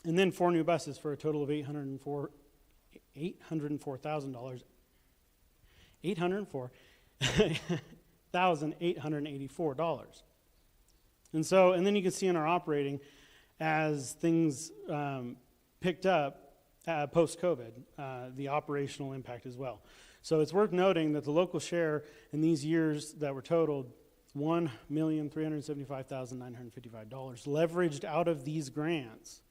And then 4 new buses for a total of $804,000. $804,884. And then you can see in our operating, as things picked up post-COVID, the operational impact as well. So it's worth noting that the local share in these years that were totaled, $1,375,955, leveraged out of these grants,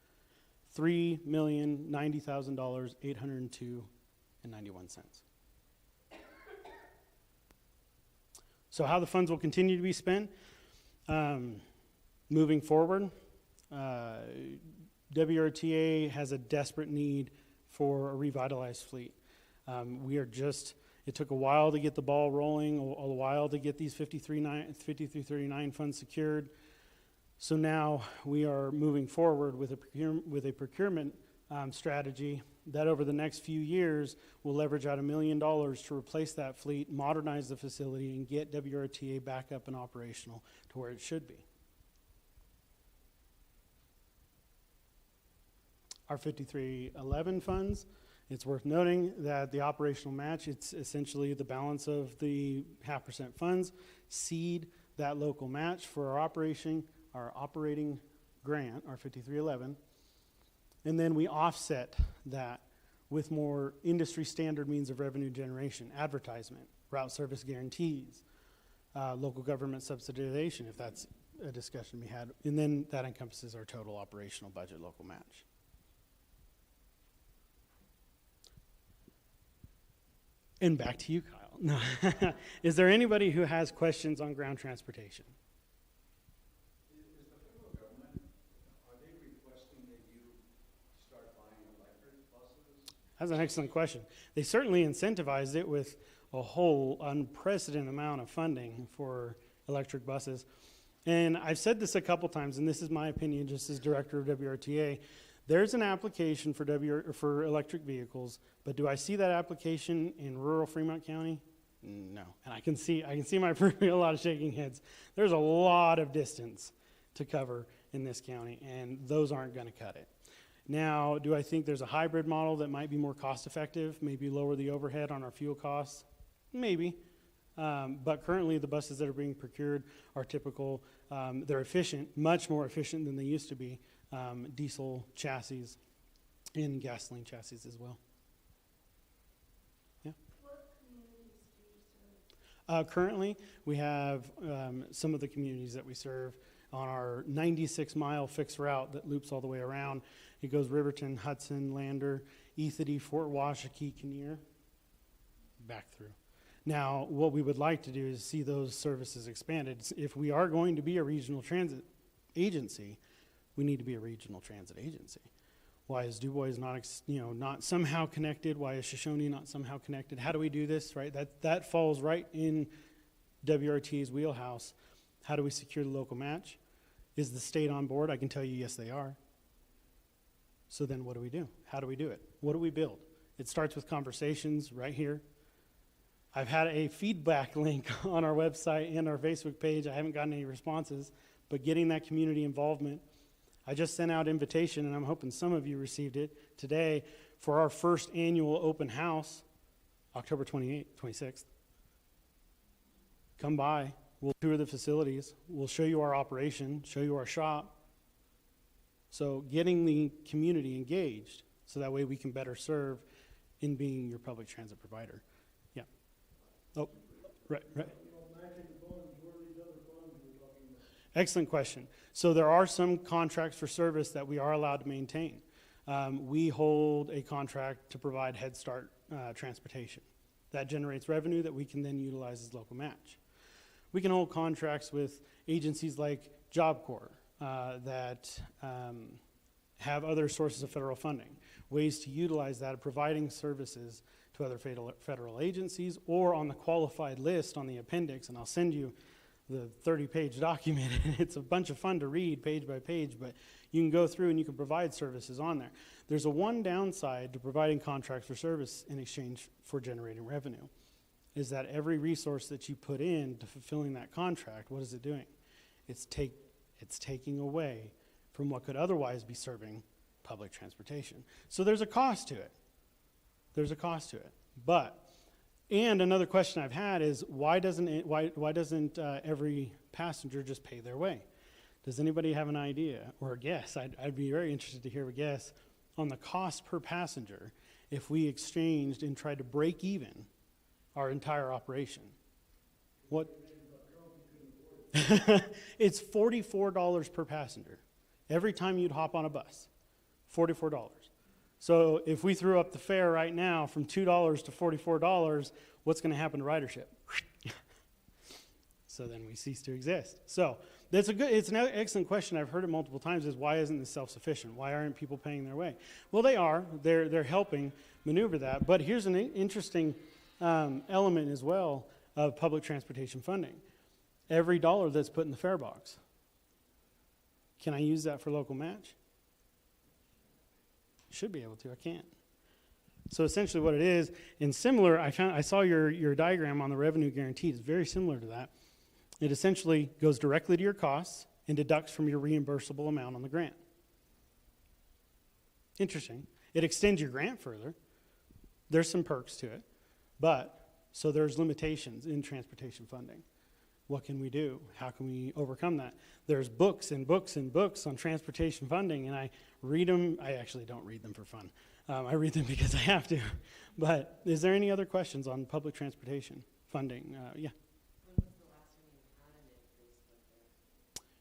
$3,090,802.91. So how the funds will continue to be spent moving forward, WRTA has a desperate need for a revitalized fleet. It took a while to get the ball rolling, a while to get these 5339 funds secured. So now we are moving forward with a procurement strategy that over the next few years will leverage out $1 million to replace that fleet, modernize the facility, and get WRTA back up and operational to where it should be. Our 5311 funds, it's worth noting that the operational match, it's essentially the balance of the 0.5% funds, seed that local match for our operating grant, our 5311, and then we offset that with more industry standard means of revenue generation, advertisement, route service guarantees, local government subsidization, if that's a discussion we had, and then that encompasses our total operational budget local match. And back to you, Kyle. No. Is there anybody who has questions on ground transportation? Is the federal government, are they requesting that you start buying electric buses? That's an excellent question. They certainly incentivized it with a whole unprecedented amount of funding for electric buses. And I've said this a couple times, and this is my opinion just as director of WRTA. There's an application for electric vehicles, but do I see that application in rural Fremont County? No. And I can see my a lot of shaking heads. There's a lot of distance to cover in this county, and those aren't going to cut it. Now, do I think there's a hybrid model that might be more cost effective, maybe lower the overhead on our fuel costs? Maybe. But currently the buses that are being procured are typical. They're efficient, much more efficient than they used to be. Diesel chassis and gasoline chassis as well. Yeah. What communities do you serve? Currently, we have some of the communities that we serve on our 96-mile fixed route that loops all the way around. It goes Riverton, Hudson, Lander, Ethity, Fort Washakie, Kinnear, back through. Now, what we would like to do is see those services expanded. If we are going to be a regional transit agency, we need to be a regional transit agency. Why is Du Bois not somehow connected? Why is Shoshone not somehow connected? How do we do this, right? That falls right in WRT's wheelhouse. How do we secure the local match? Is the state on board? I can tell you, yes, they are. So then what do we do? How do we do it? What do we build? It starts with conversations right here. I've had a feedback link on our website and our Facebook page. I haven't gotten any responses, but getting that community involvement. I just sent out invitation, and I'm hoping some of you received it today, for our first annual open house, October 28th, 26th. Come by. We'll tour the facilities. We'll show you our operation, show you our shop. So getting the community engaged so that way we can better serve in being your public transit provider. Yeah. Oh, right. Excellent question. So there are some contracts for service that we are allowed to maintain. We hold a contract to provide Head Start transportation. That generates revenue that we can then utilize as local match. We can hold contracts with agencies like Job Corps that have other sources of federal funding, ways to utilize that of providing services to other federal agencies or on the qualified list on the appendix, and I'll send you the 30-page document. It's a bunch of fun to read page by page, but you can go through and you can provide services on there. There's a one downside to providing contracts for service in exchange for generating revenue, is that every resource that you put in to fulfilling that contract, what is it doing? It's taking away from what could otherwise be serving public transportation. So there's a cost to it. There's a cost to it. And another question I've had is, why doesn't every passenger just pay their way? Does anybody have an idea or a guess? I'd be very interested to hear a guess on the cost per passenger if we exchanged and tried to break even our entire operation. What? It's $44 per passenger. Every time you'd hop on a bus, $44. So if we threw up the fare right now from $2 to $44, what's going to happen to ridership? So then we cease to exist. So it's an excellent question. I've heard it multiple times, is why isn't this self-sufficient? Why aren't people paying their way? Well, they are. They're helping maneuver that. But here's an interesting element as well of public transportation funding. Every dollar that's put in the fare box, can I use that for local match? Should be able to. I can't. So essentially what it is, and similar, I saw your diagram on the revenue guaranteed. It's very similar to that. It essentially goes directly to your costs and deducts from your reimbursable amount on the grant. Interesting. It extends your grant further. There's some perks to it. So there's limitations in transportation funding. What can we do? How can we overcome that? There's books and books and books on transportation funding, and I read them. I actually don't read them for fun. I read them because I have to. But is there any other questions on public transportation funding? Yeah. When was the last time you had an increase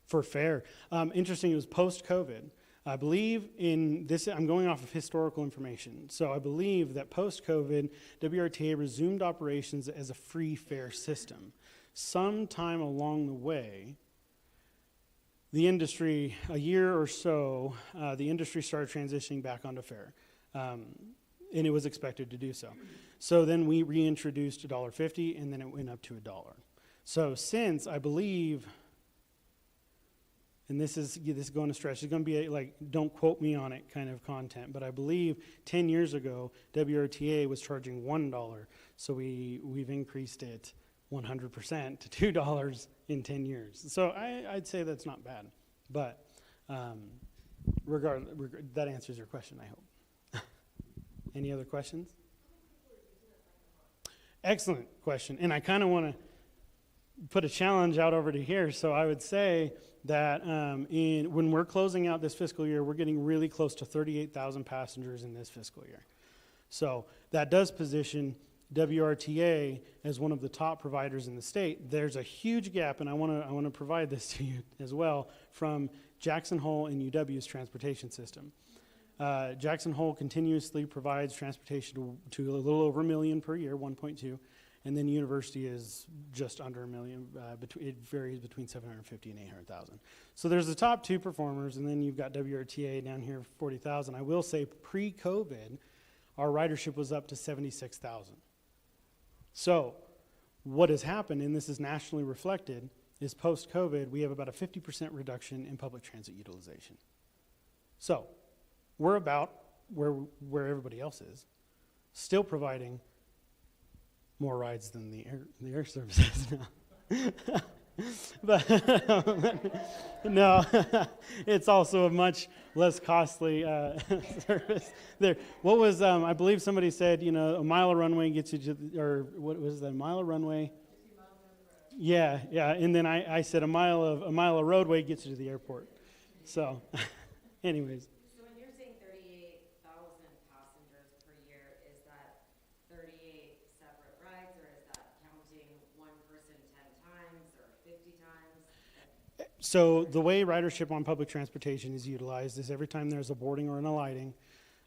for fare? For fare. Interesting, it was post-COVID. I believe in this, I'm going off of historical information. So I believe that post-COVID, WRTA resumed operations as a free fare system. Sometime along the way, the industry, a year or so, the industry started transitioning back onto fare. And it was expected to do so. So then we reintroduced $1.50, and then it went up to $1. So since, I believe, and this is going to stretch, it's going to be like, don't quote me on it kind of content, but I believe 10 years ago, WRTA was charging $1. So we've increased it 100% to $2 in 10 years. So I'd say that's not bad. But regardless, that answers your question, I hope. Any other questions? Excellent question. And I kind of want to put a challenge out over to here. So I would say that when we're closing out this fiscal year, we're getting really close to 38,000 passengers in this fiscal year. So that does position WRTA as one of the top providers in the state. There's a huge gap, and I want to provide this to you as well, from Jackson Hole and UW's transportation system. Jackson Hole continuously provides transportation to a little over 1 million per year, 1.2, and then University is just under 1 million. It varies between 750 and 800,000. So there's the top two performers, and then you've got WRTA down here, 40,000. I will say pre-COVID, our ridership was up to 76,000. So what has happened, and this is nationally reflected, is post-COVID, we have about a 50% reduction in public transit utilization. So we're about where everybody else is, still providing more rides than the air services now. But no, it's also a much less costly service. There, what was I believe somebody said, a mile of runway gets you to, or what was that? A mile of runway? Yeah, yeah. And then I said a mile of roadway gets you to the airport. So, anyways. So when you're saying 38,000 passengers per year, is that 38 separate rides, or is that counting one person 10 times or 50 times? So the way ridership on public transportation is utilized is every time there's a boarding or an alighting,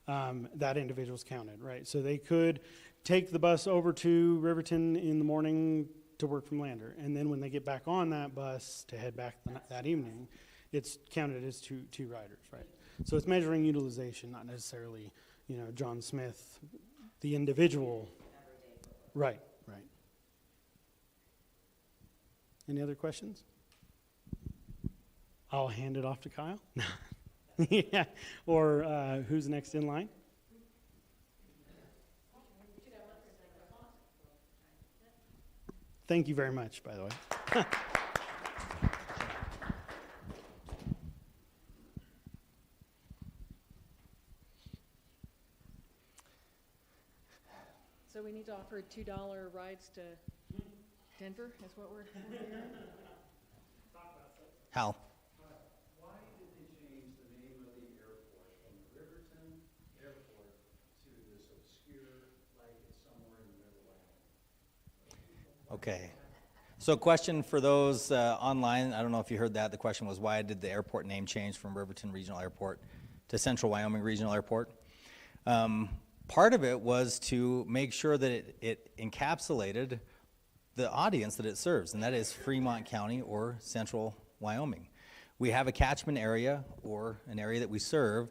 that individual's counted, right? So they could take the bus over to Riverton in the morning to work from Lander, and then when they get back on that bus to head back that evening, it's counted as two riders, right? So it's measuring utilization, not necessarily, John Smith, the individual. Right, right. Any other questions? I'll hand it off to Kyle. Yeah. Or who's next in line? Thank you very much, by the way. So we need to offer $2 rides to Denver, is what we're hearing? Hal? Why did they change the name of the airport from Riverton Airport to this obscure, like it's somewhere in the middle of Wyoming? Okay. So question for those online, I don't know if you heard that. The question was, why did the airport name change from Riverton Regional Airport to Central Wyoming Regional Airport? Part of it was to make sure that it encapsulated the audience that it serves, and that is Fremont County or Central Wyoming. We have a catchment area, or an area that we serve,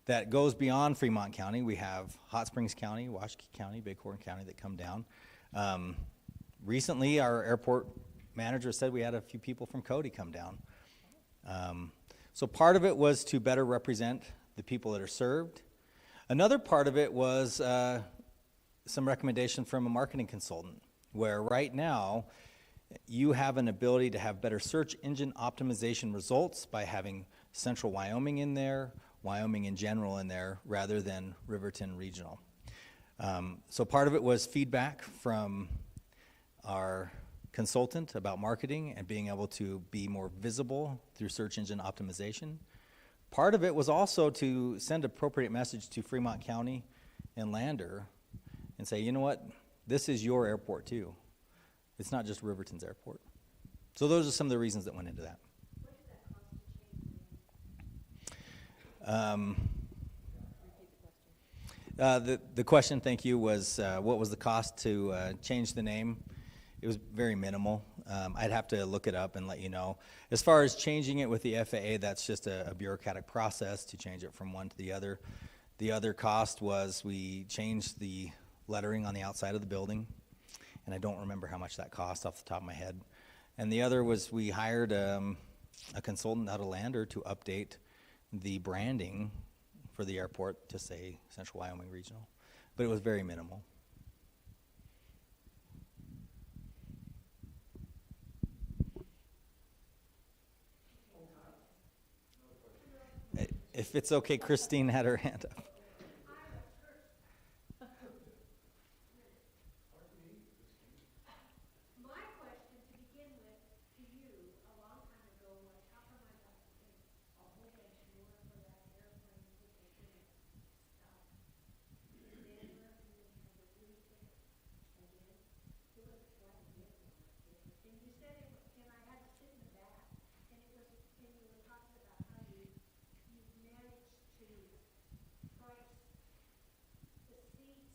that goes beyond Fremont County. We have Hot Springs County, Washakie County, Bighorn County that come down. Recently, our airport manager said we had a few people from Cody come down. So part of it was to better represent the people that are served. Another part of it was some recommendation from a marketing consultant, where right now you have an ability to have better search engine optimization results by having Central Wyoming in there, Wyoming in general in there, rather than Riverton Regional. So part of it was feedback from our consultant about marketing and being able to be more visible through search engine optimization. Part of it was also to send appropriate message to Fremont County and Lander and say, you know what, this is your airport too. It's not just Riverton's airport. So those are some of the reasons that went into that. What did that cost to change? The question, thank you, was what was the cost to change the name? It was very minimal. I'd have to look it up and let you know. As far as changing it with the FAA, that's just a bureaucratic process to change it from one to the other. The other cost was we changed the lettering on the outside of the building, and I don't remember how much that cost off the top of my head. And the other was we hired a consultant out of Lander to update the branding for the airport to say Central Wyoming Regional, but it was very minimal. If it's okay, Christine had her hand up. My question to begin with to you a long time ago was, how come I got to pay a whole bunch more for that airplane ticket than in Denver, and then have the free ticket again? It was quite a bit more. And you said it, and I had to sit in the back, and it was, and you were talking about how you managed to price the seats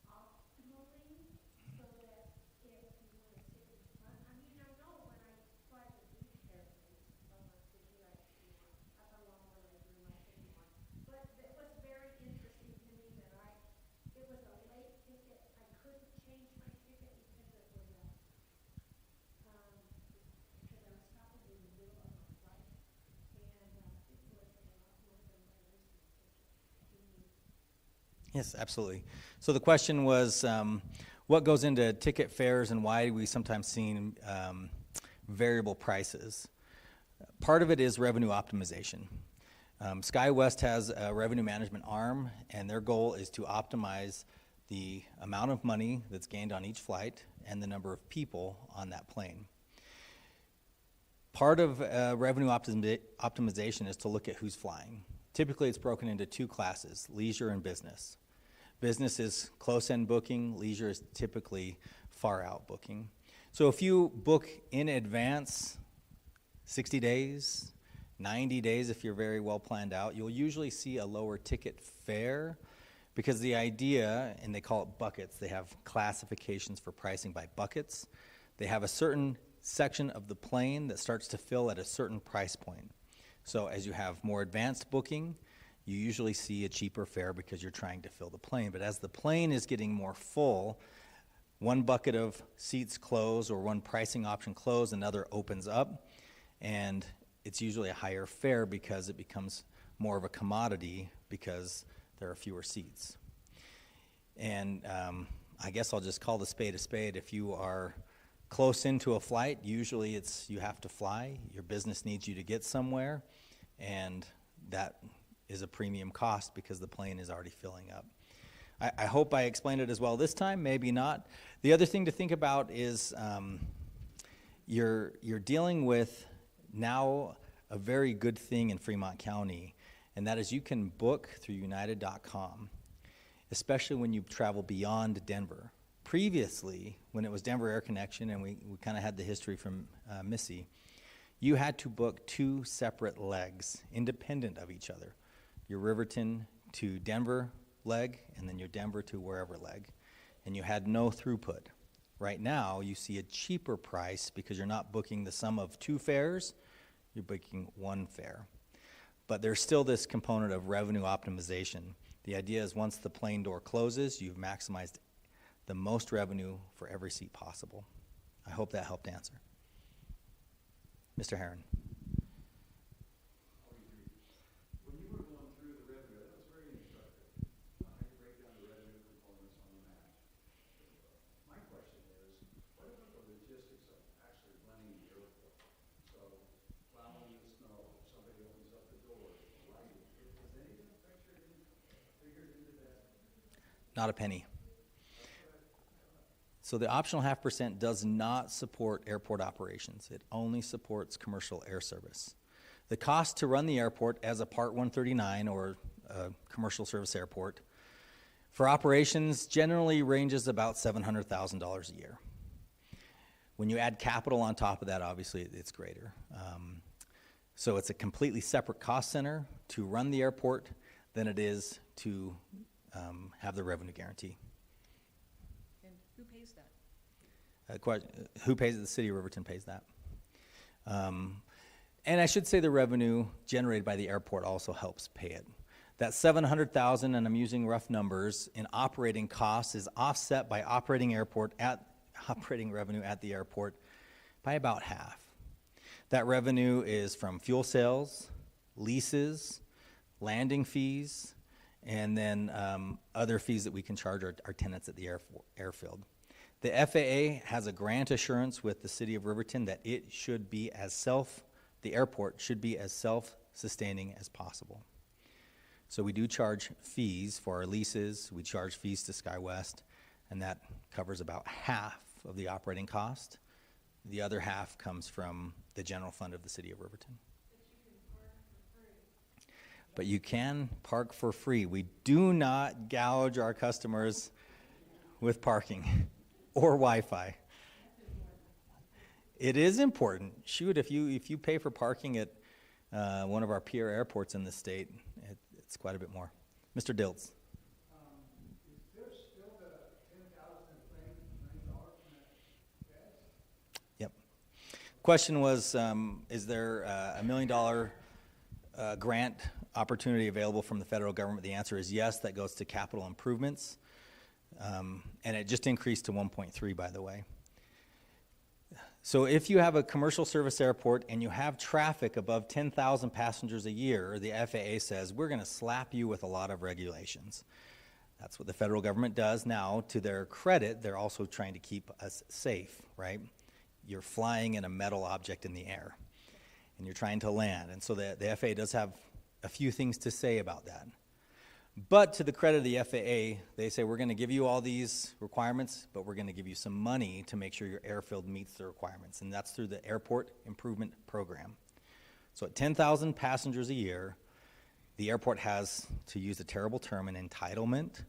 optimally so that if you want to sit in front, I mean, I know when I fly the beach airplanes, I want to sit here, I sit here, I have a longer leg room, I sit here. But it was very interesting to me that it was a late ticket, I couldn't change my ticket because it was because I was stopping in the middle of my flight. And it was a lot more than my recent ticket. Yes, absolutely. So the question was, what goes into ticket fares and why we sometimes see variable prices. Part of it is revenue optimization. SkyWest has a revenue management arm, and their goal is to optimize the amount of money that's gained on each flight and the number of people on that plane. Part of revenue optimization is to look at who's flying. Typically, it's broken into two classes, leisure and business. Business is close-end booking, leisure is typically far-out booking. So if you book in advance, 60 days, 90 days if you're very well planned out, you'll usually see a lower ticket fare because the idea, and they call it buckets, they have classifications for pricing by buckets. They have a certain section of the plane that starts to fill at a certain price point. So as you have more advanced booking, you usually see a cheaper fare because you're trying to fill the plane. But as the plane is getting more full, one bucket of seats close or one pricing option close, another opens up, and it's usually a higher fare because it becomes more of a commodity because there are fewer seats. And I guess I'll just call the spade a spade. If you are close into a flight, usually it's you have to fly, your business needs you to get somewhere, and that is a premium cost because the plane is already filling up. I hope I explained it as well this time, maybe not. The other thing to think about is you're dealing with now a very good thing in Fremont County, and that is you can book through United.com, especially when you travel beyond Denver. Previously, when it was Denver Air Connection, and we kind of had the history from Missy, you had to book two separate legs, independent of each other. Your Riverton to Denver leg, and then your Denver to wherever leg, and you had no throughput. Right now, you see a cheaper price because you're not booking the sum of two fares, you're booking one fare. But there's still this component of revenue optimization. The idea is once the plane door closes, you've maximized the most revenue for every seat possible. I hope that helped answer. Mr. Herron. When you were going through the revenue, that was very instructive. How you break down the revenue components on the map. My question is, what about the logistics of actually running the airport? So, plowing the snow, somebody opens up the door, lighting, is anything figured into that? Not a penny. So the optional 0.5% does not support airport operations. It only supports commercial air service. The cost to run the airport as a Part 139 or a commercial service airport for operations generally ranges about $700,000 a year. When you add capital on top of that, obviously it's greater. So it's a completely separate cost center to run the airport than it is to have the revenue guarantee. Who pays that? Who pays it? The city of Riverton pays that. And I should say the revenue generated by the airport also helps pay it. That $700,000, and I'm using rough numbers, in operating costs is offset by operating revenue at the airport by about half. That revenue is from fuel sales, leases, landing fees, and then other fees that we can charge our tenants at the airfield. The FAA has a grant assurance with the city of Riverton that the airport should be as self-sustaining as possible. So we do charge fees for our leases, we charge fees to SkyWest, and that covers about half of the operating cost. The other half comes from the general fund of the city of Riverton. But you can park for free. We do not gouge our customers with parking or Wi-Fi. It is important. Shoot, if you pay for parking at one of our peer airports in the state, it's quite a bit more. Mr. Diltz. Is there still the 10,000 thing, $9 in that gas? Yep. Question was, is there a $1 million grant opportunity available from the federal government? The answer is yes. That goes to capital improvements. And it just increased to 1.3, by the way. So if you have a commercial service airport and you have traffic above 10,000 passengers a year, the FAA says we're going to slap you with a lot of regulations. That's what the federal government does now. To their credit, they're also trying to keep us safe, right? You're flying in a metal object in the air, and you're trying to land. And so the FAA does have a few things to say about that. But to the credit of the FAA, they say, we're going to give you all these requirements, but we're going to give you some money to make sure your airfield meets the requirements. And that's through the Airport Improvement Program. So at 10,000 passengers a year, the airport has, to use a terrible term, an entitlement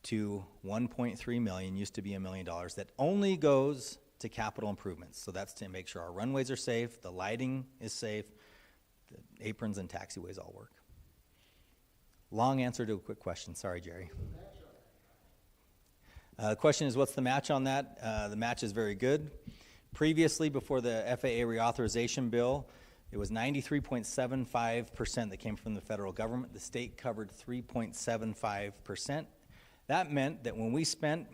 to 1.3 million, used to be $1 million, that only goes to capital improvements. So that's to make sure our runways are safe, the lighting is safe, the aprons and taxiways all work. Long answer to a quick question. Sorry, Jerry. The question is, what's the match on that? The match is very good. Previously, before the FAA reauthorization bill, it was 93.75% that came from the federal government. The state covered 3.75%. That meant that when we spent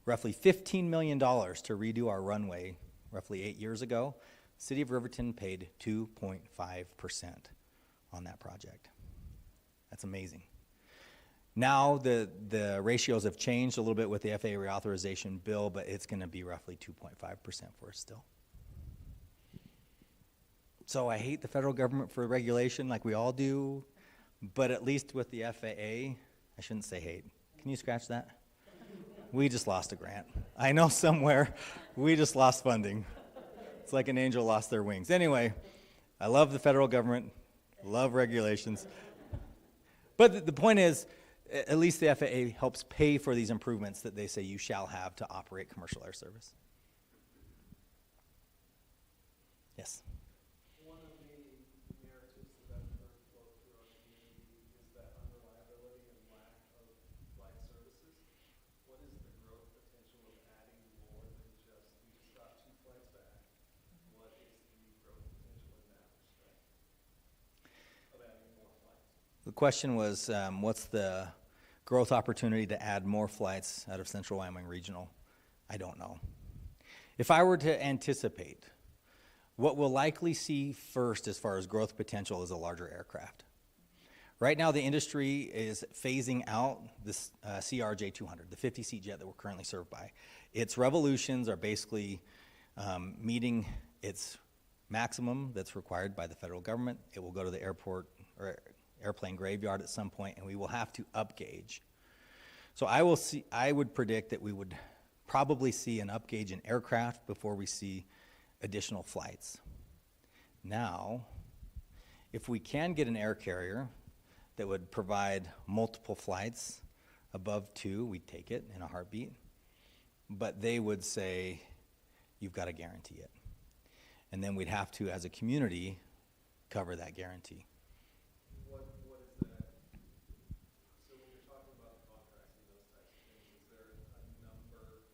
roughly $15 million to redo our runway roughly 8 years ago, the city of Riverton paid 2.5% on that project. That's amazing. Now the ratios have changed a little bit with the FAA reauthorization bill, but it's going to be roughly 2.5% for us still. So I hate the federal government for regulation like we all do, but at least with the FAA, I shouldn't say hate. Can you scratch that? We just lost a grant. I know somewhere we just lost funding. It's like an angel lost their wings. Anyway, I love the federal government, love regulations. But the point is, at least the FAA helps pay for these improvements that they say you shall have to operate commercial air service. Yes? One of the narratives that I've heard flow through our community is that unreliability and lack of flight services. What is the growth potential of adding more than we just got 2 flights back? What is the growth potential in that respect of adding more flights? The question was, what's the growth opportunity to add more flights out of Central Wyoming Regional? I don't know. If I were to anticipate, what we'll likely see first as far as growth potential is a larger aircraft. Right now, the industry is phasing out this CRJ-200, the 50-seat jet that we're currently served by. Its revolutions are basically meeting its maximum that's required by the federal government. It will go to the airport or airplane graveyard at some point, and we will have to upgauge. So I would predict that we would probably see an upgauge in aircraft before we see additional flights. Now, if we can get an air carrier that would provide multiple flights above 2, we'd take it in a heartbeat. But they would say, you've got to guarantee it. And then we'd have to, as a community, cover that guarantee. What is that? So when you're talking about contracts and those types of things, is there a number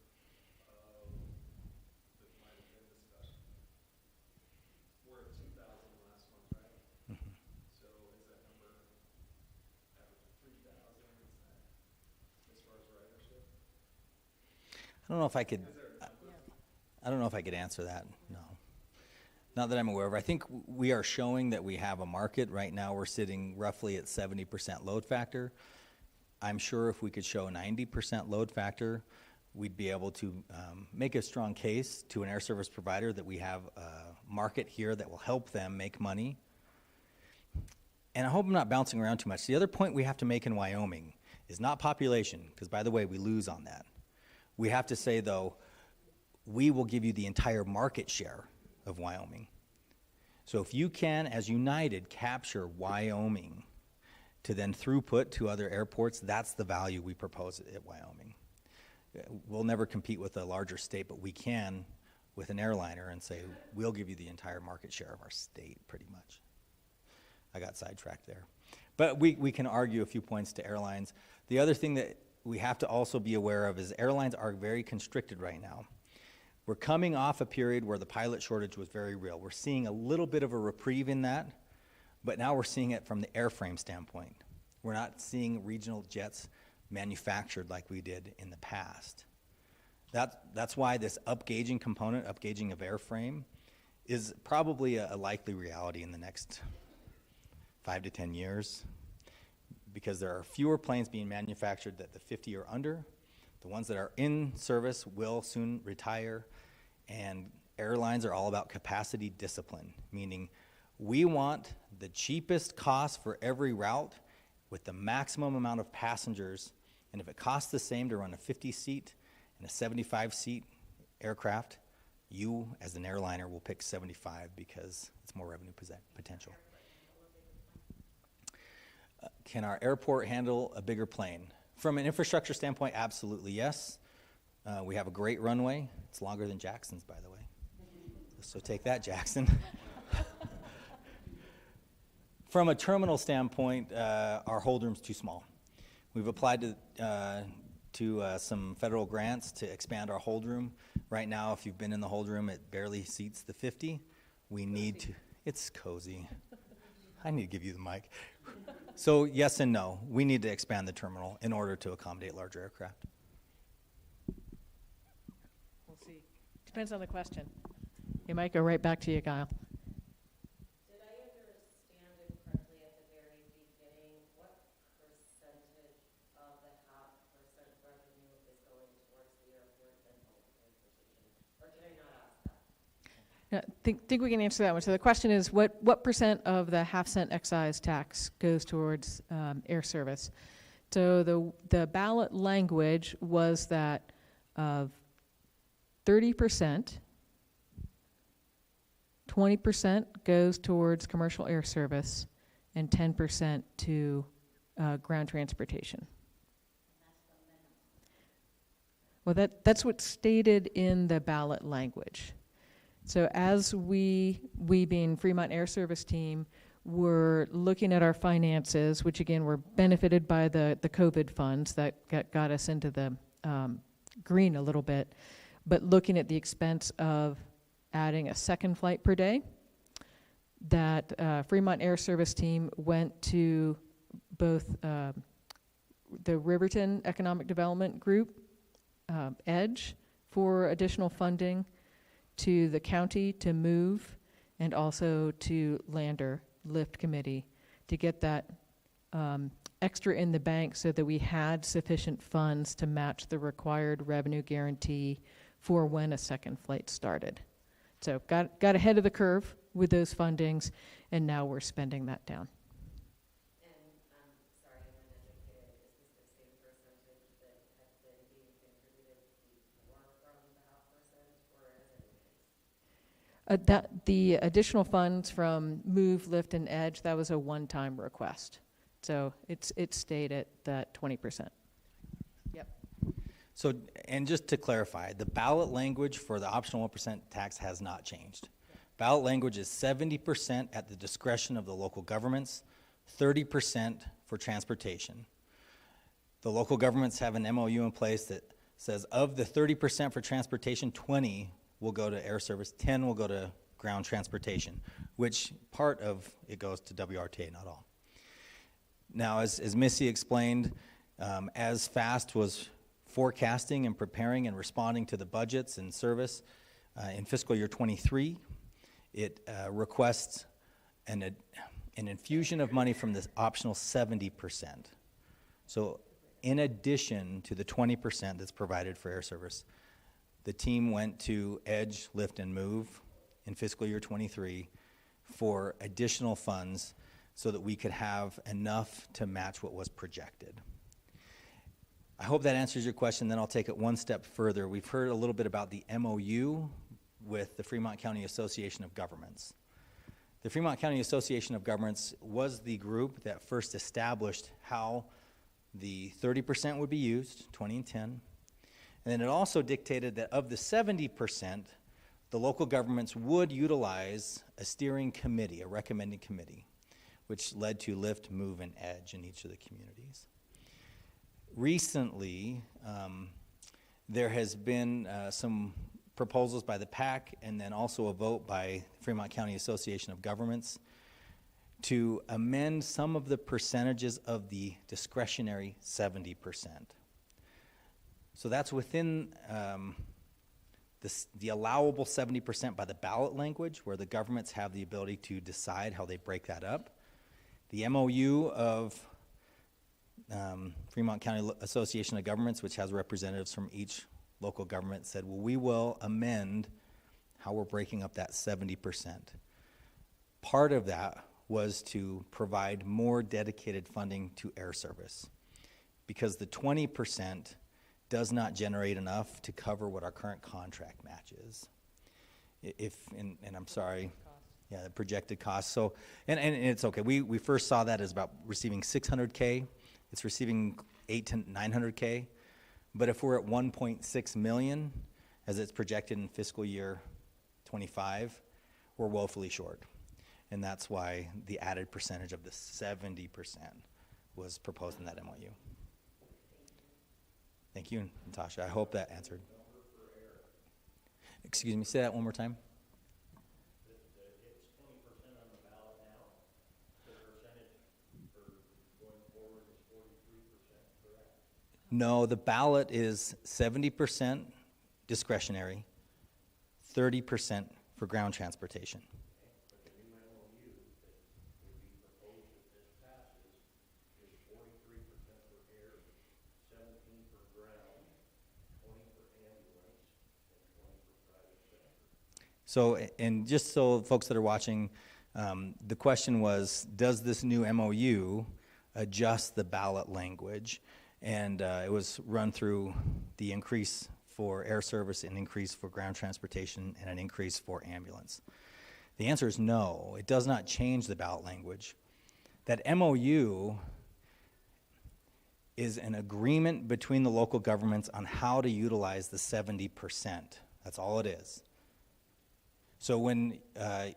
that might have been discussed? We're at 2,000 last month, right? Mm-hmm. So is that number average 3,000? Is that as far as ridership? I don't know if I could. I don't know if I could answer that. No, not that I'm aware of. I think we are showing that we have a market right now. We're sitting roughly at 70% load factor. I'm sure if we could show 90% load factor, we'd be able to make a strong case to an air service provider that we have a market here that will help them make money. And I hope I'm not bouncing around too much. The other point we have to make in Wyoming is not population, because by the way, we lose on that. We have to say, though, we will give you the entire market share of Wyoming. So if you can, as United, capture Wyoming to then throughput to other airports, that's the value we propose at Wyoming. We'll never compete with a larger state, but we can with an airliner and say, we'll give you the entire market share of our state, pretty much. I got sidetracked there. But we can argue a few points to airlines. The other thing that we have to also be aware of is airlines are very constricted right now. We're coming off a period where the pilot shortage was very real. We're seeing a little bit of a reprieve in that, but now we're seeing it from the airframe standpoint. We're not seeing regional jets manufactured like we did in the past. That's why this upgauging component, upgauging of airframe, is probably a likely reality in the next 5 to 10 years, because there are fewer planes being manufactured that the 50 or under. The ones that are in service will soon retire, and airlines are all about capacity discipline, meaning we want the cheapest cost for every route with the maximum amount of passengers, and if it costs the same to run a 50-seat and a 75-seat aircraft, you, as an airliner, will pick 75 because it's more revenue potential. Can our airport handle a bigger plane? From an infrastructure standpoint, absolutely yes. We have a great runway. It's longer than Jackson's, by the way. So take that, Jackson. From a terminal standpoint, our hold room's too small. We've applied to some federal grants to expand our hold room. Right now, if you've been in the hold room, it barely seats the 50. We need to, it's cozy. I need to give you the mic. So yes and no, we need to expand the terminal in order to accommodate larger aircraft. We'll see. Depends on the question. It might go right back to you, Kyle. Did I understand it correctly at the very beginning? What percentage of the 0.5% revenue is going towards the airport and public transportation? Or did I not ask that? Yeah, think we can answer that one. So the question is, what percent of the half-cent excise tax goes towards air service? So the ballot language was that 30%, 20% goes towards commercial air service, and 10% to ground transportation. Well, that's what's stated in the ballot language. So as we being Fremont Air Service team, were looking at our finances, which again were benefited by the COVID funds that got us into the green a little bit, but looking at the expense of adding a second flight per day, that Fremont Air Service team went to both the Riverton Economic Development Group, EDGE, for additional funding, to the county to move, and also to Lander Lift Committee to get that extra in the bank so that we had sufficient funds to match the required revenue guarantee for when a second flight started. So got ahead of the curve with those fundings, and now we're spending that down. And I'm sorry, I'm uneducated. Is this the same percentage that had been being contributed before from the 0.5%, or has it increased? That the additional funds from Move, Lift, and Edge, that was a one-time request. So it stayed at that 20%. Yep. So, and just to clarify, the ballot language for the optional 1% tax has not changed. Ballot language is 70% at the discretion of the local governments, 30% for transportation. The local governments have an MOU in place that says of the 30% for transportation, 20 will go to air service, 10 will go to ground transportation, which part of it goes to WRTA, not all. Now, as Missy explained, as FAST was forecasting and preparing and responding to the budgets and service in fiscal year 23, it requests an infusion of money from this optional 70%. So in addition to the 20% that's provided for air service, the team went to Edge, Lift, and Move in fiscal year 23 for additional funds so that we could have enough to match what was projected. I hope that answers your question. Then I'll take it one step further. We've heard a little bit about the MOU with the Fremont County Association of Governments. The Fremont County Association of Governments was the group that first established how the 30% would be used, 20 and 10. And then it also dictated that of the 70%, the local governments would utilize a steering committee, a recommending committee, which led to Lift, Move, and Edge in each of the communities. Recently, there has been some proposals by the PAC and then also a vote by Fremont County Association of Governments to amend some of the percentages of the discretionary 70%. So that's within the allowable 70% by the ballot language, where the governments have the ability to decide how they break that up. The MOU of Fremont County Association of Governments, which has representatives from each local government, said, well, we will amend how we're breaking up that 70%. Part of that was to provide more dedicated funding to air service, because the 20% does not generate enough to cover what our current contract matches. And I'm sorry, yeah, the projected cost. So, and it's okay. We first saw that as about receiving 600K. It's receiving 800 to 900K. But if we're at 1.6 million, as it's projected in fiscal year 25, we're woefully short. And that's why the added percentage of the 70% was proposed in that MOU. Thank you, Natasha. I hope that answered. Excuse me, say that one more time. It's 20% on the ballot now. The percentage for going forward is 43%, correct? No, the ballot is 70% discretionary, 30% for ground transportation. But the new MOU that would be proposed if this passes is 43% for air, 17 for ground, 20 for ambulance, and 20 for private sector. So, and just so folks that are watching, the question was, does this new MOU adjust the ballot language? And it was run through the increase for air service, an increase for ground transportation, and an increase for ambulance. The answer is no, it does not change the ballot language. That MOU is an agreement between the local governments on how to utilize the 70%. That's all it is. So when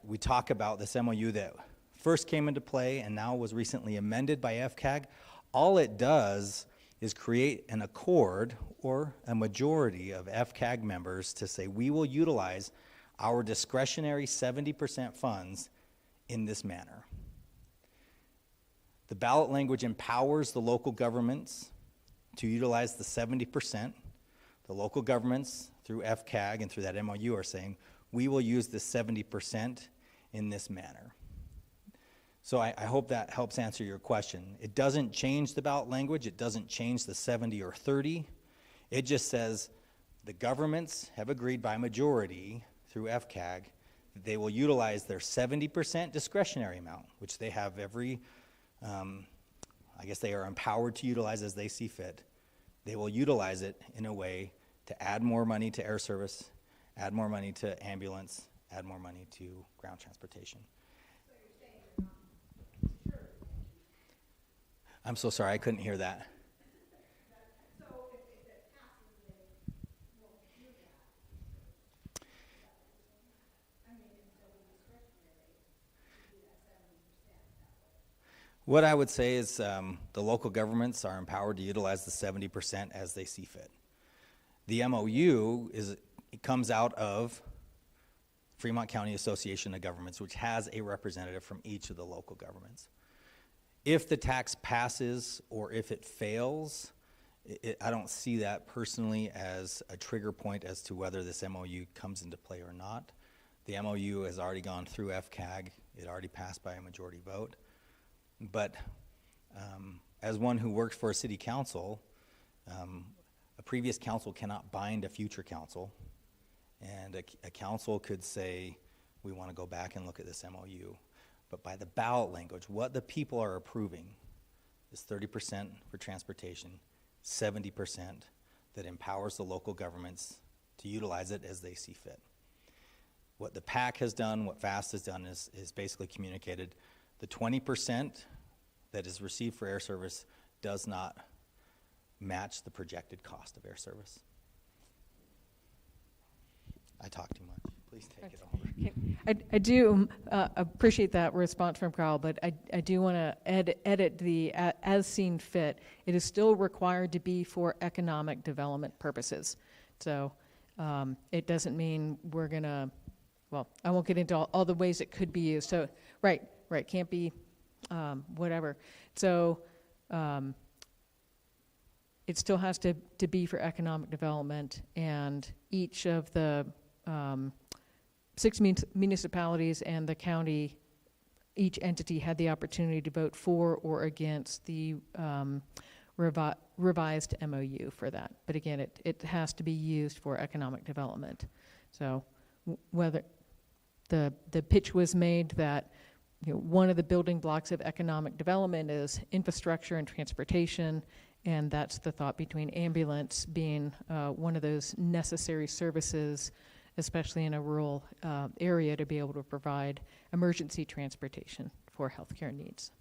we talk about this MOU that first came into play and now was recently amended by FCAG, all it does is create an accord or a majority of FCAG members to say we will utilize our discretionary 70% funds in this manner. The ballot language empowers the local governments to utilize the 70%. The local governments through FCAG and through that MOU are saying we will use the 70% in this manner. So I hope that helps answer your question. It doesn't change the ballot language. It doesn't change the 70 or 30. It just says the governments have agreed by majority through FCAG that they will utilize their 70% discretionary amount, which they have every, I guess they are empowered to utilize as they see fit. They will utilize it in a way to add more money to air service, add more money to ambulance, add more money to ground transportation. I'm so sorry, I couldn't hear that. So if it passes, they won't do that. I mean, it's still discretionary to do that 70% that way. What I would say is the local governments are empowered to utilize the 70% as they see fit. The MOU it comes out of Fremont County Association of Governments, which has a representative from each of the local governments. If the tax passes or if it fails, I don't see that personally as a trigger point as to whether this MOU comes into play or not. The MOU has already gone through FCAG. It already passed by a majority vote. But as one who worked for a city council, a previous council cannot bind a future council. And a council could say, we want to go back and look at this MOU. But by the ballot language, what the people are approving is 30% for transportation, 70% that empowers the local governments to utilize it as they see fit. What the PAC has done, what FAST has done is basically communicated the 20% that is received for air service does not match the projected cost of air service. I talk too much. Please take it over. I do appreciate that response from Carl, but I do want to edit the as seen fit. It is still required to be for economic development purposes. So it doesn't mean we're going to, well, I won't get into all the ways it could be used. So, right, can't be whatever. So it still has to be for economic development, and each of the 6 municipalities and the county, each entity had the opportunity to vote for or against the revised MOU for that. But again, it has to be used for economic development. So whether the pitch was made that one of the building blocks of economic development is infrastructure and transportation, and that's the thought between ambulance being one of those necessary services, especially in a rural area, to be able to provide emergency transportation for healthcare needs.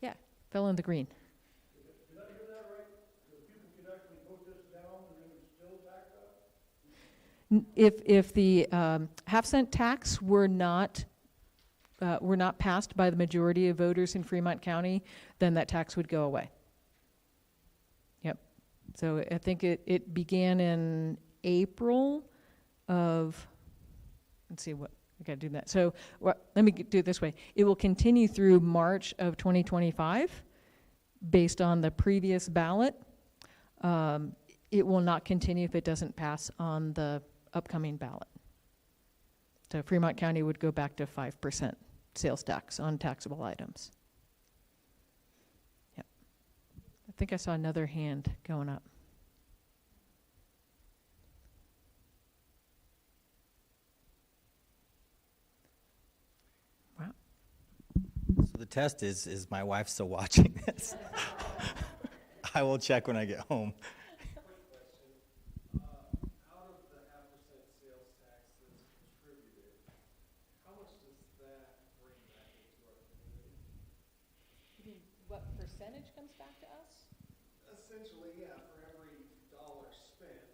Yeah, fell in the green. Did I hear that right? So people could actually vote this down and it would still tax up? If the half-cent tax were not passed by the majority of voters in Fremont County, then that tax would go away. Yep. So I think it began in April of, let's see what, I gotta do that. So let me do it this way. It will continue through March of 2025 based on the previous ballot. It will not continue if it doesn't pass on the upcoming ballot. So Fremont County would go back to 5% sales tax on taxable items. Yep. I think I saw another hand going up. Wow. So the test is my wife still watching this? I will check when I get home. Out of the 0.5% sales tax that's contributed, how much does that bring back into our community? You mean what percentage comes back to us? Essentially, yeah, for every dollar spent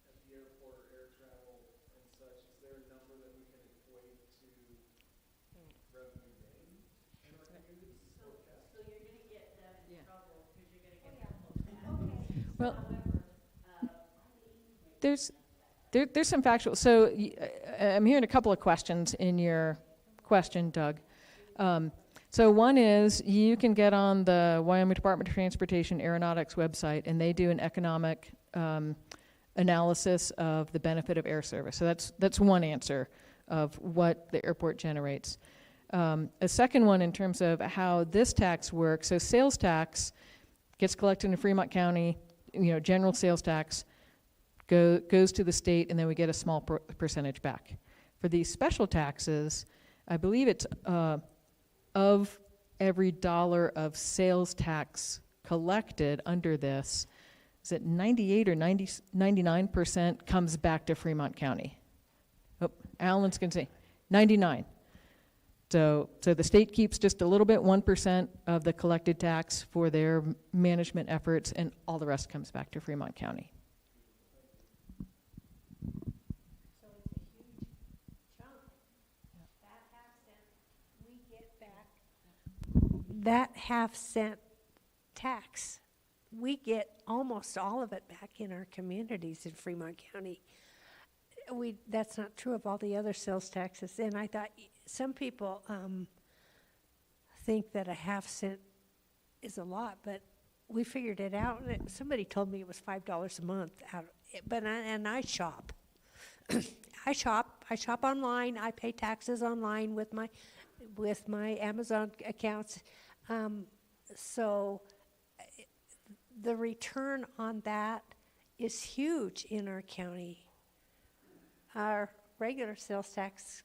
at the airport or air travel and such, is there a number that we can equate to revenue gain in our community? So you're gonna get them in Yeah. trouble, because you're gonna get them close back. Well, However, there's some factual. So I'm hearing a couple of questions in your question, Doug. So one is you can get on the Wyoming Department of Transportation Aeronautics website, and they do an economic analysis of the benefit of air service. So that's one answer of what the airport generates. A second one in terms of how this tax works. So sales tax gets collected in Fremont County. General sales tax goes to the state, and then we get a small percentage back. For these special taxes, I believe it's of every dollar of sales tax collected under this, is it 98 or 99% comes back to Fremont County? Oh, Alan's going to say 99. So the state keeps just a little bit, 1% of the collected tax for their management efforts, and all the rest comes back to Fremont County. So it's a huge chunk. That half cent we get back, that half-cent tax, we get almost all of it back in our communities in Fremont County. That's not true of all the other sales taxes. And I thought some people think that a half-cent is a lot, but we figured it out. Somebody told me it was $5 a month and I shop. I shop online. I pay taxes online with my Amazon accounts. So the return on that is huge in our county. Our regular sales tax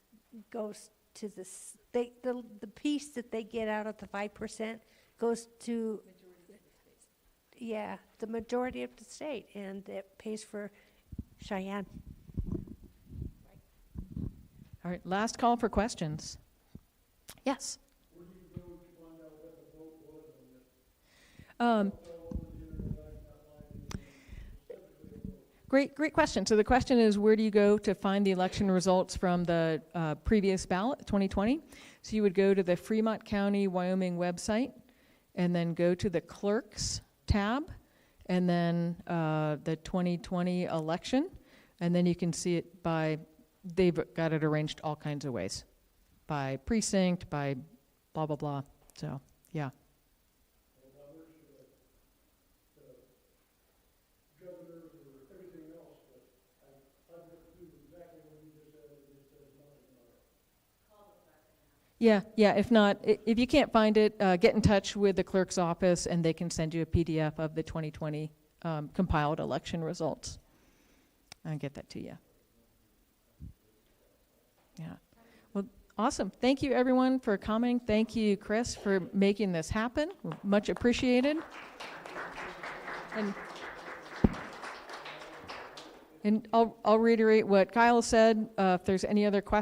goes to the piece that they get out of the 5% goes to the majority of the state, and it pays for Cheyenne. All right, last call for questions. Yes. Where do you go to find out what the vote was on this? Great question. So the question is, where do you go to find the election results from the previous ballot, 2020? So you would go to the Fremont County, Wyoming website, and then go to the clerks tab, and then the 2020 election, and then you can see it by, they've got it arranged all kinds of ways, by precinct, by blah, blah, blah. So, yeah. Yeah, if not, if you can't find it, get in touch with the clerk's office and they can send you a PDF of the 2020 compiled election results. I'll get that to you. Yeah. Well, awesome. Thank you, everyone, for coming. Thank you, Chris, for making this happen. Much appreciated. And I'll reiterate what Kyle said. If there's any other questions,